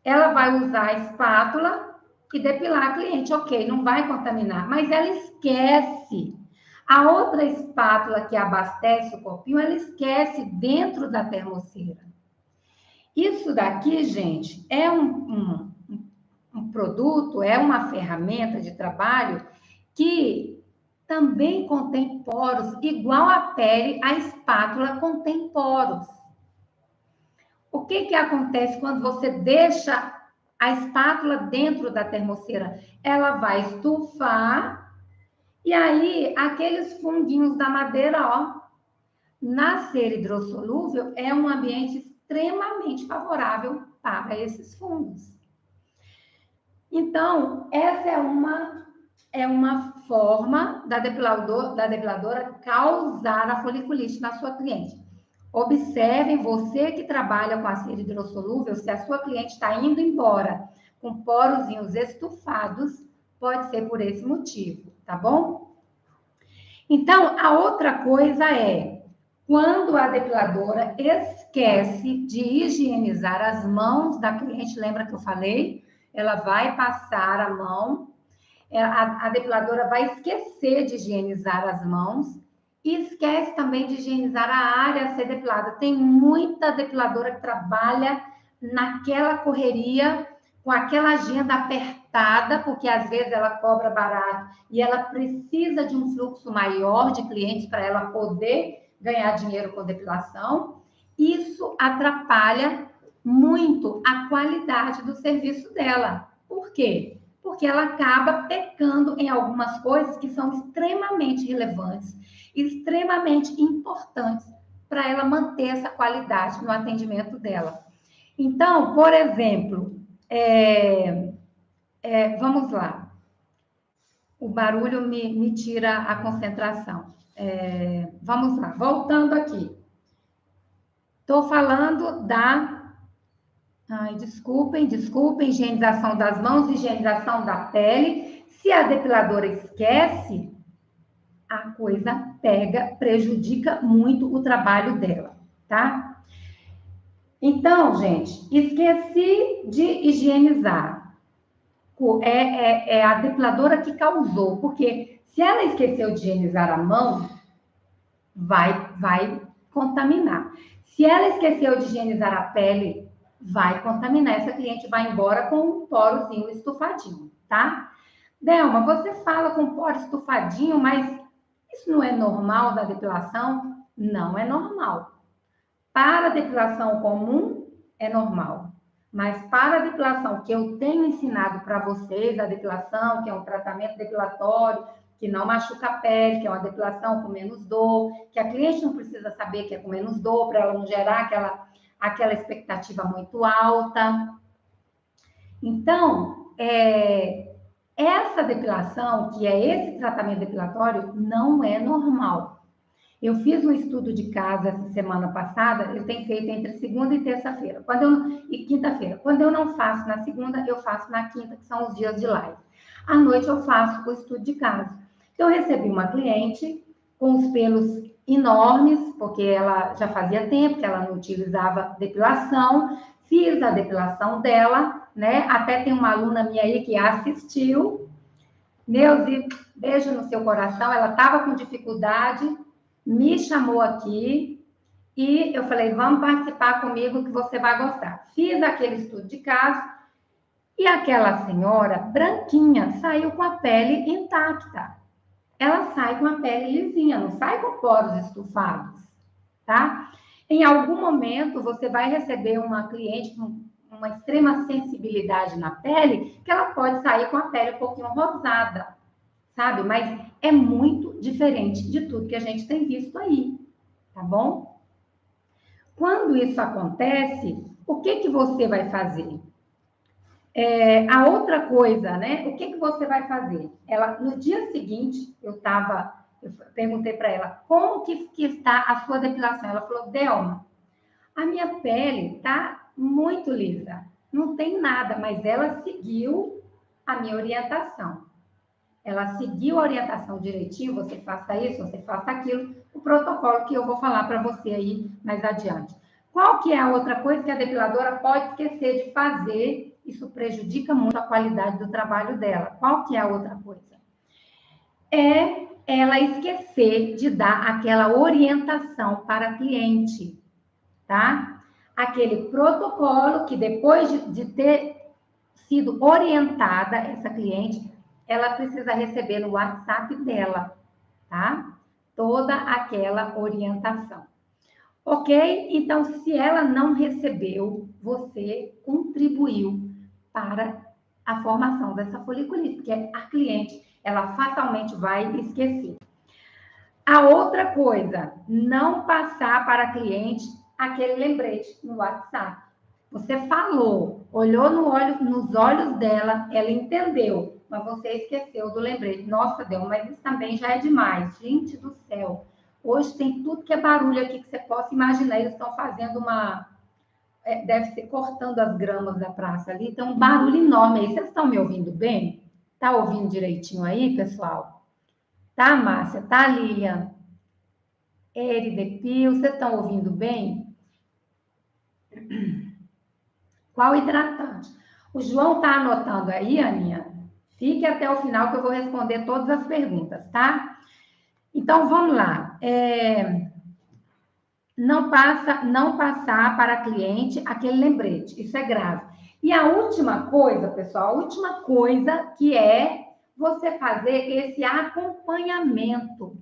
ela vai usar a espátula e depilar a cliente, ok, não vai contaminar, mas ela esquece. A outra espátula que abastece o copinho, ela esquece dentro da termoceira. Isso daqui, gente, é um produto, é uma ferramenta de trabalho que também contém poros, igual a pele, a espátula contém poros. O que acontece quando você deixa a espátula dentro da termoceira? Ela vai estufar e aí aqueles funguinhos da madeira, ó, na cera hidrossolúvel é um ambiente extremamente favorável para esses fungos. Então, essa é uma forma da depiladora causar a foliculite na sua cliente. Observem, você que trabalha com a cera hidrossolúvel, se a sua cliente está indo embora com porozinhos estufados, pode ser por esse motivo, tá bom? Então, a outra coisa é, quando a depiladora esquece de higienizar as mãos da cliente, lembra que eu falei? Ela vai passar a mão, a depiladora vai esquecer de higienizar as mãos e esquece também de higienizar a área a ser depilada. Tem muita depiladora que trabalha naquela correria, com aquela agenda apertada, porque às vezes ela cobra barato e ela precisa de um fluxo maior de clientes para ela poder ganhar dinheiro com depilação. Isso atrapalha muito a qualidade do serviço dela. Por quê? Porque ela acaba pecando em algumas coisas que são extremamente relevantes, extremamente importantes para ela manter essa qualidade no atendimento dela. Então, por exemplo, vamos lá. O barulho me tira a concentração. Vamos lá, voltando aqui. Estou falando da... Ai, desculpem, higienização das mãos, higienização da pele. Se a depiladora esquece, a coisa pega, prejudica muito o trabalho dela, tá? Então, gente, esqueci de higienizar. É a depiladora que causou, porque se ela esqueceu de higienizar a mão, vai contaminar. Se ela esqueceu de higienizar a pele, vai contaminar. Essa cliente vai embora com um porozinho estufadinho, tá? Delma, você fala com poro estufadinho, mas isso não é normal da depilação? Não é normal. Para a depilação comum, é normal. Mas para a depilação que eu tenho ensinado para vocês, a depilação, que é um tratamento depilatório, que não machuca a pele, que é uma depilação com menos dor, que a cliente não precisa saber que é com menos dor, para ela não gerar aquela expectativa muito alta. Então, essa depilação, que é esse tratamento depilatório, não é normal. Eu fiz um estudo de caso essa semana passada, eu tenho feito entre segunda e terça-feira, e quinta-feira. Quando eu não faço na segunda, eu faço na quinta, que são os dias de live. À noite eu faço o estudo de caso. Então, eu recebi uma cliente com os pelos enormes, porque ela já fazia tempo que ela não utilizava depilação, fiz a depilação dela, né? Até tem uma aluna minha aí que assistiu. Neuzi, beijo no seu coração, ela estava com dificuldade, me chamou aqui e eu falei, vamos participar comigo que você vai gostar. Fiz aquele estudo de caso e aquela senhora branquinha saiu com a pele intacta. Ela sai com a pele lisinha, não sai com poros estufados, tá? Em algum momento você vai receber uma cliente com uma extrema sensibilidade na pele, que ela pode sair com a pele um pouquinho rosada, sabe? Mas é muito diferente de tudo que a gente tem visto aí, tá bom? Quando isso acontece, o que você vai fazer? A outra coisa, né? O que você vai fazer? Ela, no dia seguinte, eu perguntei para ela, como que está a sua depilação? Ela falou, Delma, a minha pele está muito lisa, não tem nada, mas ela seguiu a minha orientação. Ela seguiu a orientação direitinho, você faça isso, você faça aquilo, o protocolo que eu vou falar para você aí mais adiante. Qual que é a outra coisa que a depiladora pode esquecer de fazer? Isso prejudica muito a qualidade do trabalho dela. Qual que é a outra coisa? É ela esquecer de dar aquela orientação para a cliente, tá? Aquele protocolo que depois de ter sido orientada, essa cliente, ela precisa receber no WhatsApp dela, tá? Toda aquela orientação. Ok? Então, se ela não recebeu, você contribuiu para a formação dessa foliculite, porque a cliente, ela fatalmente vai esquecer. A outra coisa, não passar para a cliente aquele lembrete no WhatsApp. Você falou, olhou nos olhos dela, ela entendeu, mas você esqueceu do lembrete. Nossa, Deus, mas isso também já é demais. Gente do céu. Hoje tem tudo que é barulho aqui que você possa imaginar. Eles estão fazendo deve ser cortando as gramas da praça ali. Tem um barulho enorme aí. Vocês estão me ouvindo bem? Tá ouvindo direitinho aí, pessoal? Tá, Márcia? Tá, Lilian? Eri, Pio, vocês estão ouvindo bem? Qual hidratante? O João está anotando aí, Aninha? Fique até o final que eu vou responder todas as perguntas, tá? Então, vamos lá. Não passar para cliente aquele lembrete. Isso é grave. E a última coisa, pessoal, a última coisa que é você fazer esse acompanhamento.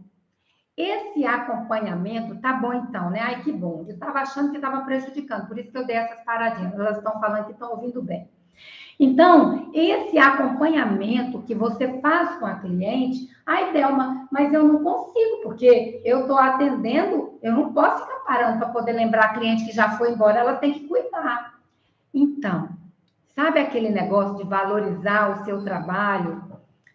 Esse acompanhamento, tá bom então, né? Ai, que bom. Eu estava achando que estava prejudicando, por isso que eu dei essas paradinhas. Elas estão falando que estão ouvindo bem. Então, esse acompanhamento que você faz com a cliente, ai, Delma, mas eu não consigo, porque eu estou atendendo, eu não posso ficar parando para poder lembrar a cliente que já foi embora, ela tem que cuidar. Então, sabe aquele negócio de valorizar o seu trabalho,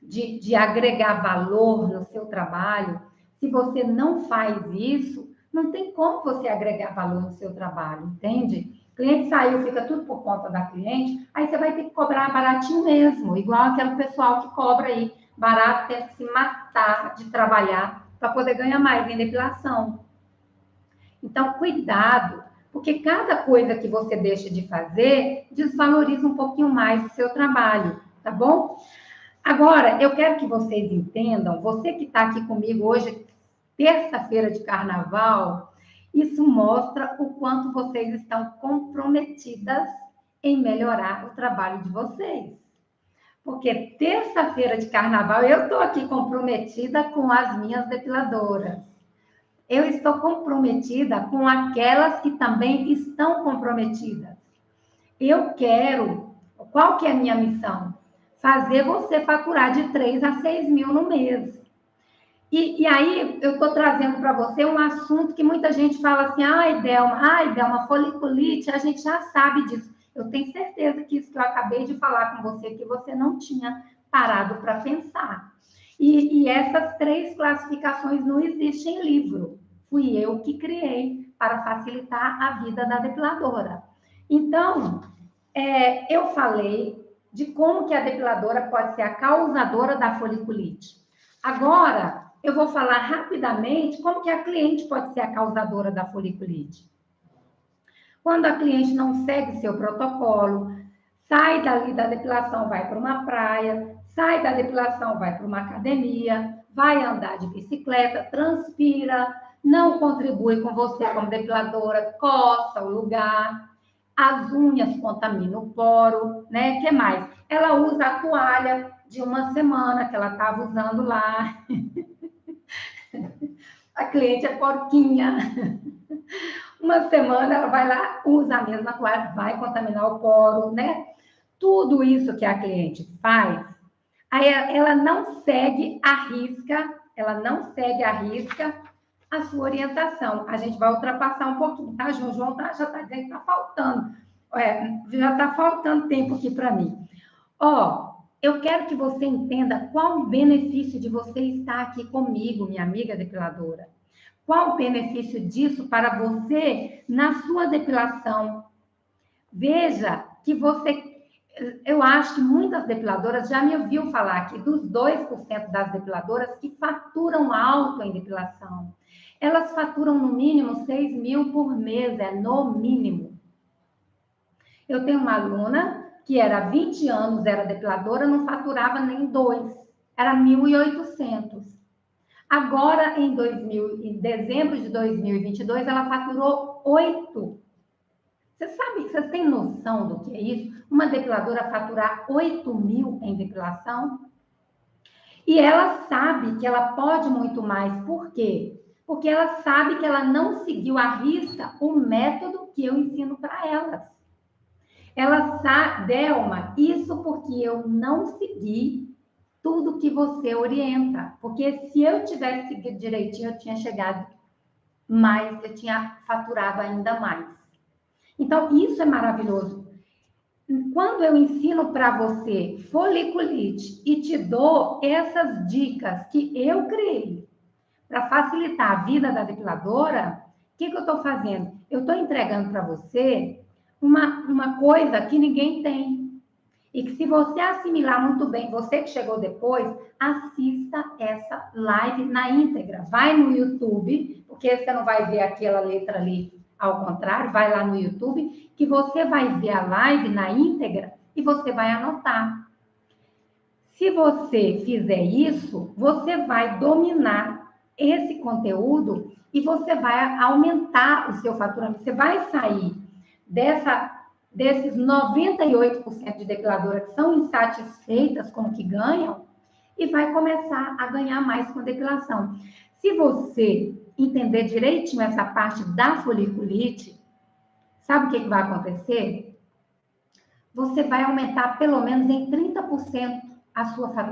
de agregar valor no seu trabalho? Se você não faz isso, não tem como você agregar valor no seu trabalho, entende? O cliente saiu, fica tudo por conta da cliente, aí você vai ter que cobrar baratinho mesmo, igual aquele pessoal que cobra aí, barato, tem que se matar de trabalhar para poder ganhar mais em depilação. Então, cuidado, porque cada coisa que você deixa de fazer desvaloriza um pouquinho mais o seu trabalho, tá bom? Agora, eu quero que vocês entendam, você que está aqui comigo hoje, terça-feira de carnaval, isso mostra o quanto vocês estão comprometidas em melhorar o trabalho de vocês. Porque terça-feira de carnaval, eu estou aqui comprometida com as minhas depiladoras. Eu estou comprometida com aquelas que também estão comprometidas. Eu quero, qual que é a minha missão? Fazer você faturar de 3 a 6 mil no mês. E aí, eu estou trazendo para você um assunto que muita gente fala assim, ai, Delma, foliculite, a gente já sabe disso. Eu tenho certeza que isso que eu acabei de falar com você, que você não tinha parado para pensar. E essas 3 classificações não existem em livro. Fui eu que criei para facilitar a vida da depiladora. Então, eu falei de como que a depiladora pode ser a causadora da foliculite. Agora, eu vou falar rapidamente como que a cliente pode ser a causadora da foliculite. Quando a cliente não segue seu protocolo, sai dali da depilação, vai para uma praia, sai da depilação, vai para uma academia, vai andar de bicicleta, transpira, não contribui com você como depiladora, coça o lugar, as unhas contaminam o poro, né? O que mais? Ela usa a toalha de uma semana que ela estava usando lá. A cliente é porquinha. Uma semana ela vai lá, usa a mesma toalha, vai contaminar o poro, né? Tudo isso que a cliente faz, aí ela não segue à risca, a sua orientação. A gente vai ultrapassar um pouquinho, tá, João? João já está dizendo que está faltando. Já está faltando tempo aqui para mim. Eu quero que você entenda qual o benefício de você estar aqui comigo, minha amiga depiladora. Qual o benefício disso para você na sua depilação? Veja que eu acho que muitas depiladoras já me ouviu falar aqui dos 2% das depiladoras que faturam alto em depilação. Elas faturam no mínimo 6 mil por mês, no mínimo. Eu tenho uma aluna que era há 20 anos, era depiladora, não faturava nem 2, era 1.800. Agora, em dezembro de 2022, ela faturou 8. Vocês têm noção do que é isso? Uma depiladora faturar 8 mil em depilação? E ela sabe que ela pode muito mais. Por quê? Porque ela sabe que ela não seguiu à risca o método que eu ensino para elas. Ela sabe, Delma, isso porque eu não segui tudo que você orienta. Porque se eu tivesse seguido direitinho, eu tinha chegado mais, eu tinha faturado ainda mais. Então, isso é maravilhoso. Quando eu ensino para você foliculite e te dou essas dicas que eu criei para facilitar a vida da depiladora, o que eu estou fazendo? Eu estou entregando para você uma coisa que ninguém tem. E que se você assimilar muito bem, você que chegou depois, assista essa live na íntegra. Vai no YouTube, porque você não vai ver aquela letra ali ao contrário, vai lá no YouTube, que você vai ver a live na íntegra e você vai anotar. Se você fizer isso, você vai dominar esse conteúdo e você vai aumentar o seu faturamento. Você vai sair desses 98% de depiladoras que são insatisfeitas com o que ganham e vai começar a ganhar mais com depilação. Se você entender direitinho essa parte da foliculite, sabe o que vai acontecer? Você vai aumentar pelo menos em 30%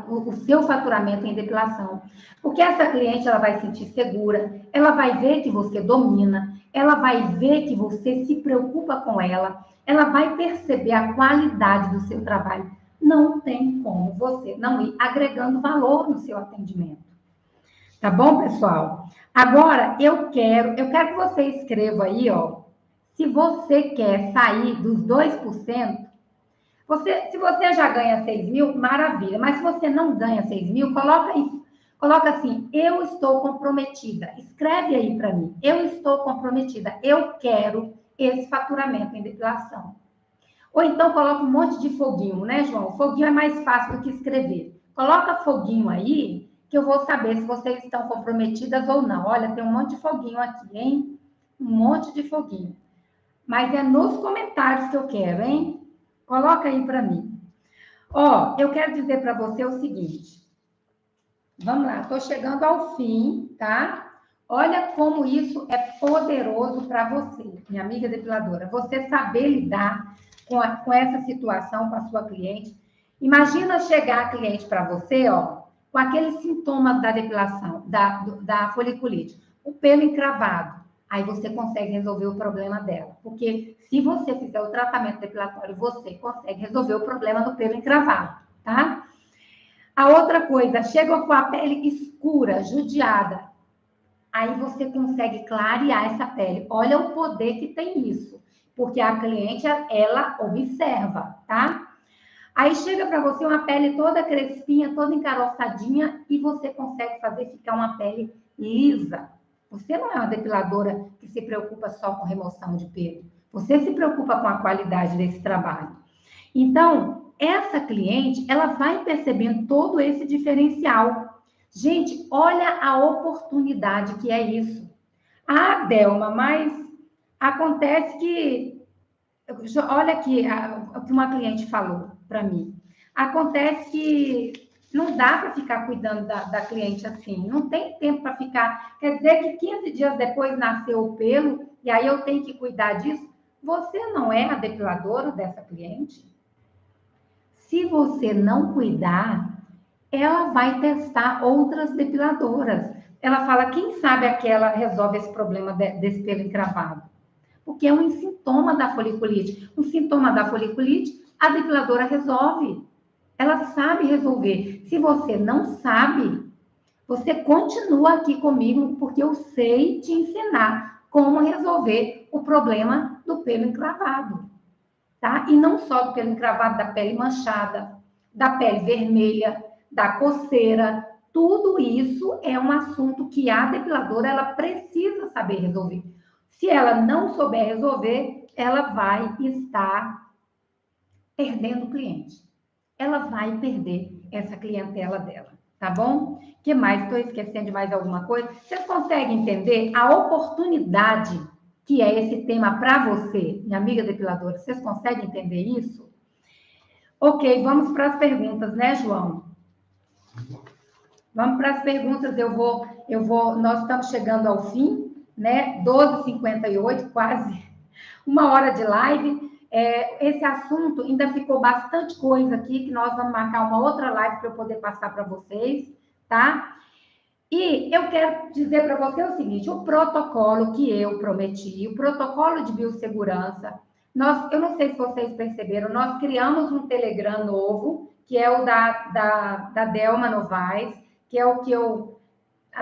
o seu faturamento em depilação. Porque essa cliente ela vai se sentir segura, ela vai ver que você domina, ela vai ver que você se preocupa com ela, ela vai perceber a qualidade do seu trabalho. Não tem como você não ir agregando valor no seu atendimento. Tá bom, pessoal? Agora, eu quero que você escreva aí, ó, se você quer sair dos 2%, se você já ganha 6 mil, maravilha. Mas se você não ganha 6 mil, coloca isso. Coloca assim, eu estou comprometida. Escreve aí para mim. Eu estou comprometida. Eu quero esse faturamento em depilação. Ou então coloca um monte de foguinho, né, João? Foguinho é mais fácil do que escrever. Coloca foguinho aí, que eu vou saber se vocês estão comprometidas ou não. Olha, tem um monte de foguinho aqui, hein? Um monte de foguinho. Mas é nos comentários que eu quero, hein? Coloca aí para mim. Ó, eu quero dizer para você o seguinte. Vamos lá, estou chegando ao fim, tá? Olha como isso é poderoso para você, minha amiga depiladora. Você saber lidar com essa situação com a sua cliente. Imagina chegar a cliente para você, ó, com aqueles sintomas da depilação, da foliculite. O pelo encravado. Aí você consegue resolver o problema dela. Porque se você fizer o tratamento depilatório, você consegue resolver o problema do pelo encravado, tá? A outra coisa, chega com a pele escura, judiada. Aí você consegue clarear essa pele. Olha o poder que tem isso. Porque a cliente, ela observa, tá? Aí chega para você uma pele toda crespinha, toda encaroçadinha, e você consegue fazer ficar uma pele lisa. Você não é uma depiladora que se preocupa só com remoção de pelo. Você se preocupa com a qualidade desse trabalho. Então, essa cliente, ela vai percebendo todo esse diferencial. Gente, olha a oportunidade que é isso. Ah, Delma, mas acontece que... Olha aqui o que uma cliente falou para mim. Acontece que não dá para ficar cuidando da cliente assim. Não tem tempo para ficar. Quer dizer que 15 dias depois nasceu o pelo e aí eu tenho que cuidar disso. Você não é a depiladora dessa cliente? Se você não cuidar, ela vai testar outras depiladoras. Ela fala, quem sabe aquela resolve esse problema desse pelo encravado. Porque é um sintoma da foliculite. Um sintoma da foliculite, a depiladora resolve. Ela sabe resolver. Se você não sabe, você continua aqui comigo, porque eu sei te ensinar como resolver o problema do pelo encravado. Tá? E não só do pelo encravado, da pele manchada, da pele vermelha, da coceira. Tudo isso é um assunto que a depiladora ela precisa saber resolver. Se ela não souber resolver, ela vai estar perdendo o cliente. Ela vai perder essa clientela dela, tá bom? O que mais? Estou esquecendo de mais alguma coisa? Vocês conseguem entender a oportunidade que é esse tema para você, minha amiga depiladora? Vocês conseguem entender isso? Ok, vamos para as perguntas, né, João? Vamos para as perguntas. Nós estamos chegando ao fim, né? 12h58, quase uma hora de live. Esse assunto ainda ficou bastante coisa aqui, que nós vamos marcar uma outra live para eu poder passar para vocês, tá? E eu quero dizer para você o seguinte, o protocolo que eu prometi, o protocolo de biossegurança, Eu não sei se vocês perceberam, nós criamos um Telegram novo, que é o da Delma Novaes, que é o que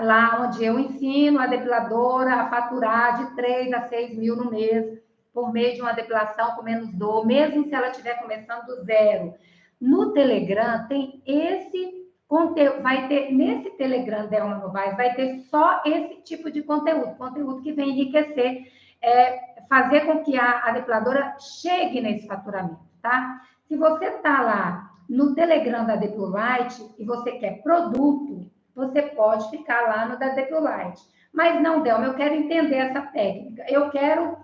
lá onde eu ensino a depiladora a faturar de 3 a 6 mil no mês, por meio de uma depilação com menos dor, mesmo se ela estiver começando do zero. No Telegram tem esse conteúdo, vai ter, nesse Telegram Delma Novaes, vai ter só esse tipo de conteúdo que vem enriquecer, fazer com que a depiladora chegue nesse faturamento, tá? Se você está lá no Telegram da Depilite e você quer produto, você pode ficar lá no da Depilite. Mas não, Delma, eu quero entender essa técnica. Eu quero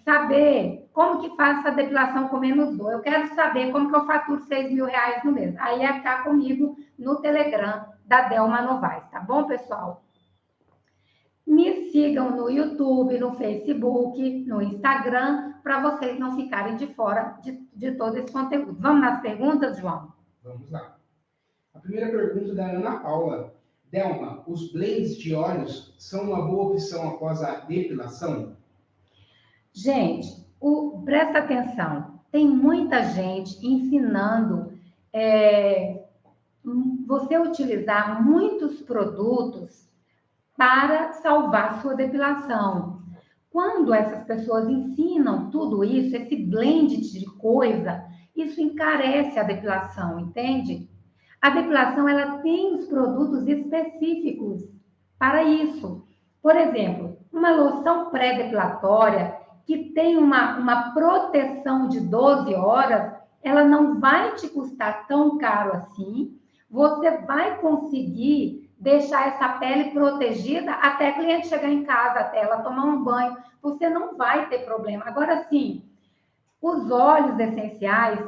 saber como que faz essa depilação com menos dor. Eu quero saber como que eu faturo 6 mil reais no mês. Aí é cá comigo no Telegram da Delma Novaes, tá bom, pessoal? Me sigam no YouTube, no Facebook, no Instagram, para vocês não ficarem de fora de todo esse conteúdo. Vamos nas perguntas, João? Vamos lá. A primeira pergunta é da Ana Paula. Delma, os blends de óleos são uma boa opção após a depilação? Gente, presta atenção. Tem muita gente ensinando você utilizar muitos produtos para salvar sua depilação. Quando essas pessoas ensinam tudo isso, esse blend de coisa, isso encarece a depilação, entende? A depilação, ela tem os produtos específicos para isso. Por exemplo, uma loção pré-depilatória que tem uma proteção de 12 horas, ela não vai te custar tão caro assim. Você vai conseguir deixar essa pele protegida até a cliente chegar em casa, até ela tomar um banho. Você não vai ter problema. Agora, sim, os óleos essenciais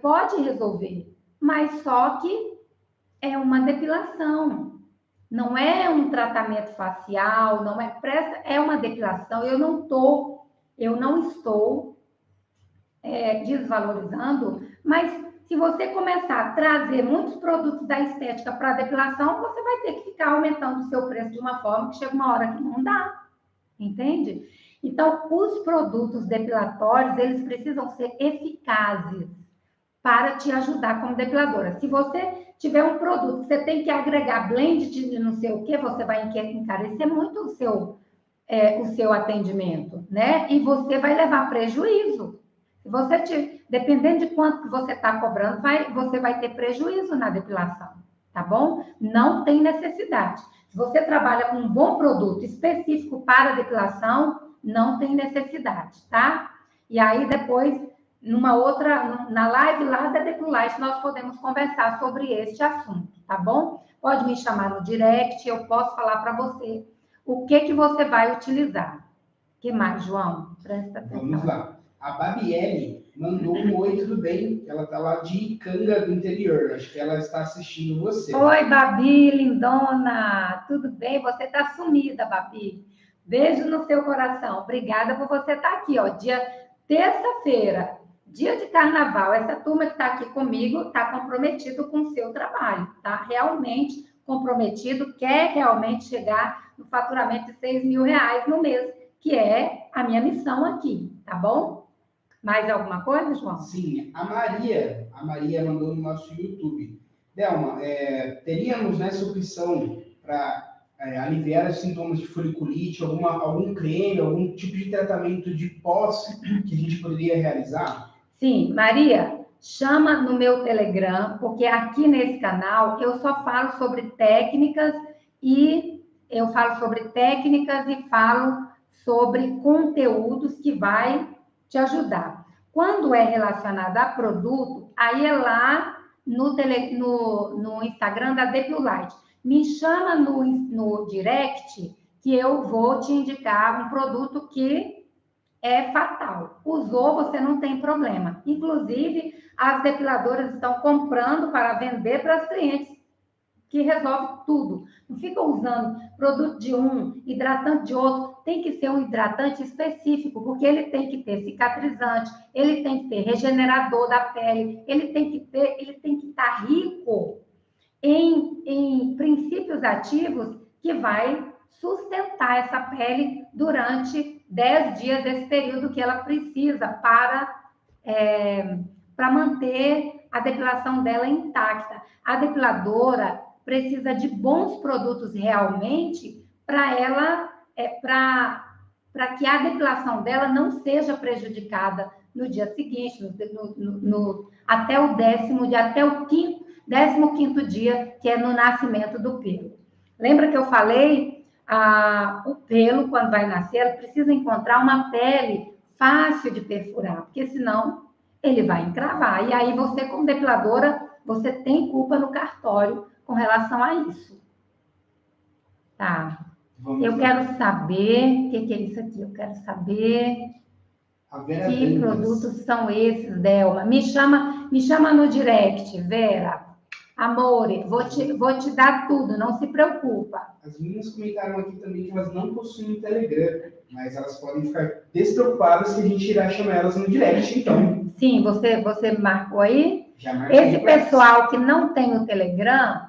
pode resolver, mas só que é uma depilação. Não é um tratamento facial, não é uma depilação. Eu não estou desvalorizando, mas se você começar a trazer muitos produtos da estética para a depilação, você vai ter que ficar aumentando o seu preço de uma forma que chega uma hora que não dá, entende? Então, os produtos depilatórios, eles precisam ser eficazes para te ajudar como depiladora. Se você tiver um produto que você tem que agregar blend de não sei o que, você vai encarecer muito o seu atendimento, né? E você vai levar prejuízo. Dependendo de quanto que você está cobrando, você vai ter prejuízo na depilação, tá bom? Não tem necessidade. Se você trabalha com um bom produto específico para depilação, não tem necessidade, tá? E aí depois, na live lá da Depilite, nós podemos conversar sobre este assunto, tá bom? Pode me chamar no direct, eu posso falar para você o que você vai utilizar. O que mais, João? Presta atenção. Vamos lá. A Babielle mandou um oi, tudo bem? Ela está lá de Icanga do interior. Acho que ela está assistindo você. Oi, Babi, lindona. Tudo bem? Você está sumida, Babi. Beijo no seu coração. Obrigada por você estar aqui, ó. Terça-feira, dia de carnaval. Essa turma que está aqui comigo está comprometido com o seu trabalho, tá? Realmente comprometido, quer realmente chegar no faturamento de 6 mil reais no mês, que é a minha missão aqui, tá bom? Mais alguma coisa, João? Sim, a Maria mandou no nosso YouTube. Delma, teríamos nessa opção para aliviar os sintomas de foliculite, algum creme, algum tipo de tratamento de pós que a gente poderia realizar? Sim, Maria, chama no meu Telegram, porque aqui nesse canal eu só falo sobre técnicas e falo sobre conteúdos que vai te ajudar. Quando é relacionado a produto, aí é lá no Instagram da Depilite. Me chama no direct que eu vou te indicar um produto que é fatal. Usou, você não tem problema. Inclusive, as depiladoras estão comprando para vender para as clientes, que resolve tudo. Não fica usando produto de um, hidratante de outro. Tem que ser um hidratante específico, porque ele tem que ter cicatrizante, ele tem que ter regenerador da pele, ele tem que estar rico em princípios ativos que vai sustentar essa pele durante 10 dias desse período que ela precisa para manter a depilação dela intacta. A depiladora precisa de bons produtos realmente para ela, para que a depilação dela não seja prejudicada no dia seguinte, até o 15º dia, que é no nascimento do pelo. Lembra que eu falei? O pelo, quando vai nascer, ele precisa encontrar uma pele fácil de perfurar, porque senão ele vai encravar. E aí você, como depiladora, você tem culpa no cartório com relação a isso. Tá. Eu quero saber, o que é isso aqui? Eu quero saber que produtos são esses, Delma. Me chama no direct, Vera. Amore, vou te dar tudo, não se preocupa. As meninas comentaram aqui também que elas não possuem o Telegram, mas elas podem ficar despreocupadas que a gente irá chamar elas no direct, então. Sim, você marcou aí? Já marquei. Esse pessoal que não tem o Telegram,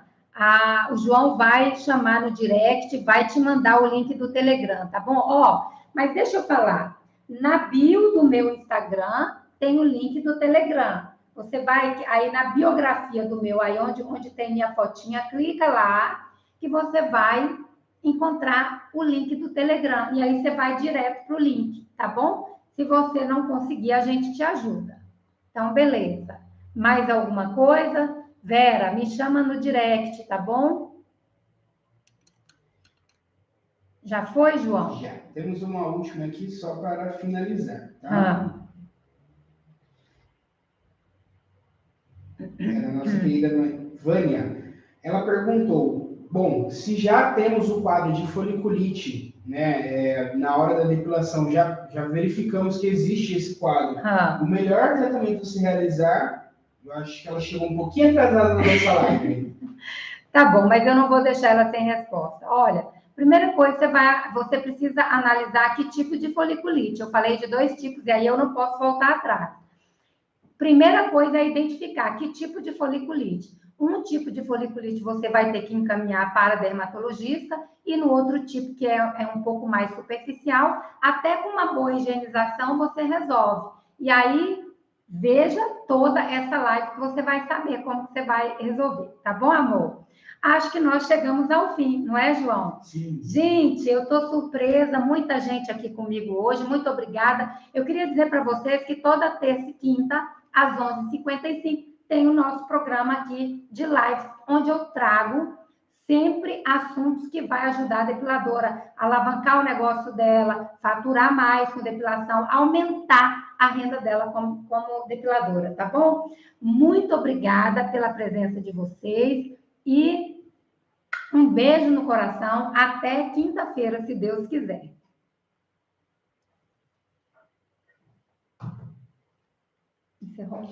o João vai chamar no direct, vai te mandar o link do Telegram, tá bom? Mas deixa eu falar. Na bio do meu Instagram tem o link do Telegram. Você vai aí na biografia do meu, aí onde tem minha fotinha, clica lá que você vai encontrar o link do Telegram. E aí você vai direto para o link, tá bom? Se você não conseguir, a gente te ajuda. Então, beleza. Mais alguma coisa? Vera, me chama no direct, tá bom? Já foi, João? Já. Temos uma última aqui só para finalizar, tá? A nossa querida Vânia, ela perguntou, bom, se já temos o quadro de foliculite, né, na hora da depilação, já verificamos que existe esse quadro, o melhor tratamento a se realizar, eu acho que ela chegou um pouquinho atrasada na nossa live. Tá bom, mas eu não vou deixar ela sem resposta. Olha, primeira coisa, você precisa analisar que tipo de foliculite. Eu falei de 2 tipos, e aí eu não posso voltar atrás. Primeira coisa é identificar que tipo de foliculite. Um tipo de foliculite você vai ter que encaminhar para dermatologista, e no outro tipo, que é um pouco mais superficial, até com uma boa higienização você resolve. E aí, veja toda essa live que você vai saber como você vai resolver. Tá bom, amor? Acho que nós chegamos ao fim, não é, João? Sim. Gente, eu estou surpresa, muita gente aqui comigo hoje, muito obrigada. Eu queria dizer para vocês que toda terça e quinta, às 11h55, tem o nosso programa aqui de live, onde eu trago sempre assuntos que vai ajudar a depiladora a alavancar o negócio dela, faturar mais com depilação, aumentar a renda dela como depiladora, tá bom? Muito obrigada pela presença de vocês e um beijo no coração. Até quinta-feira, se Deus quiser. Encerrou.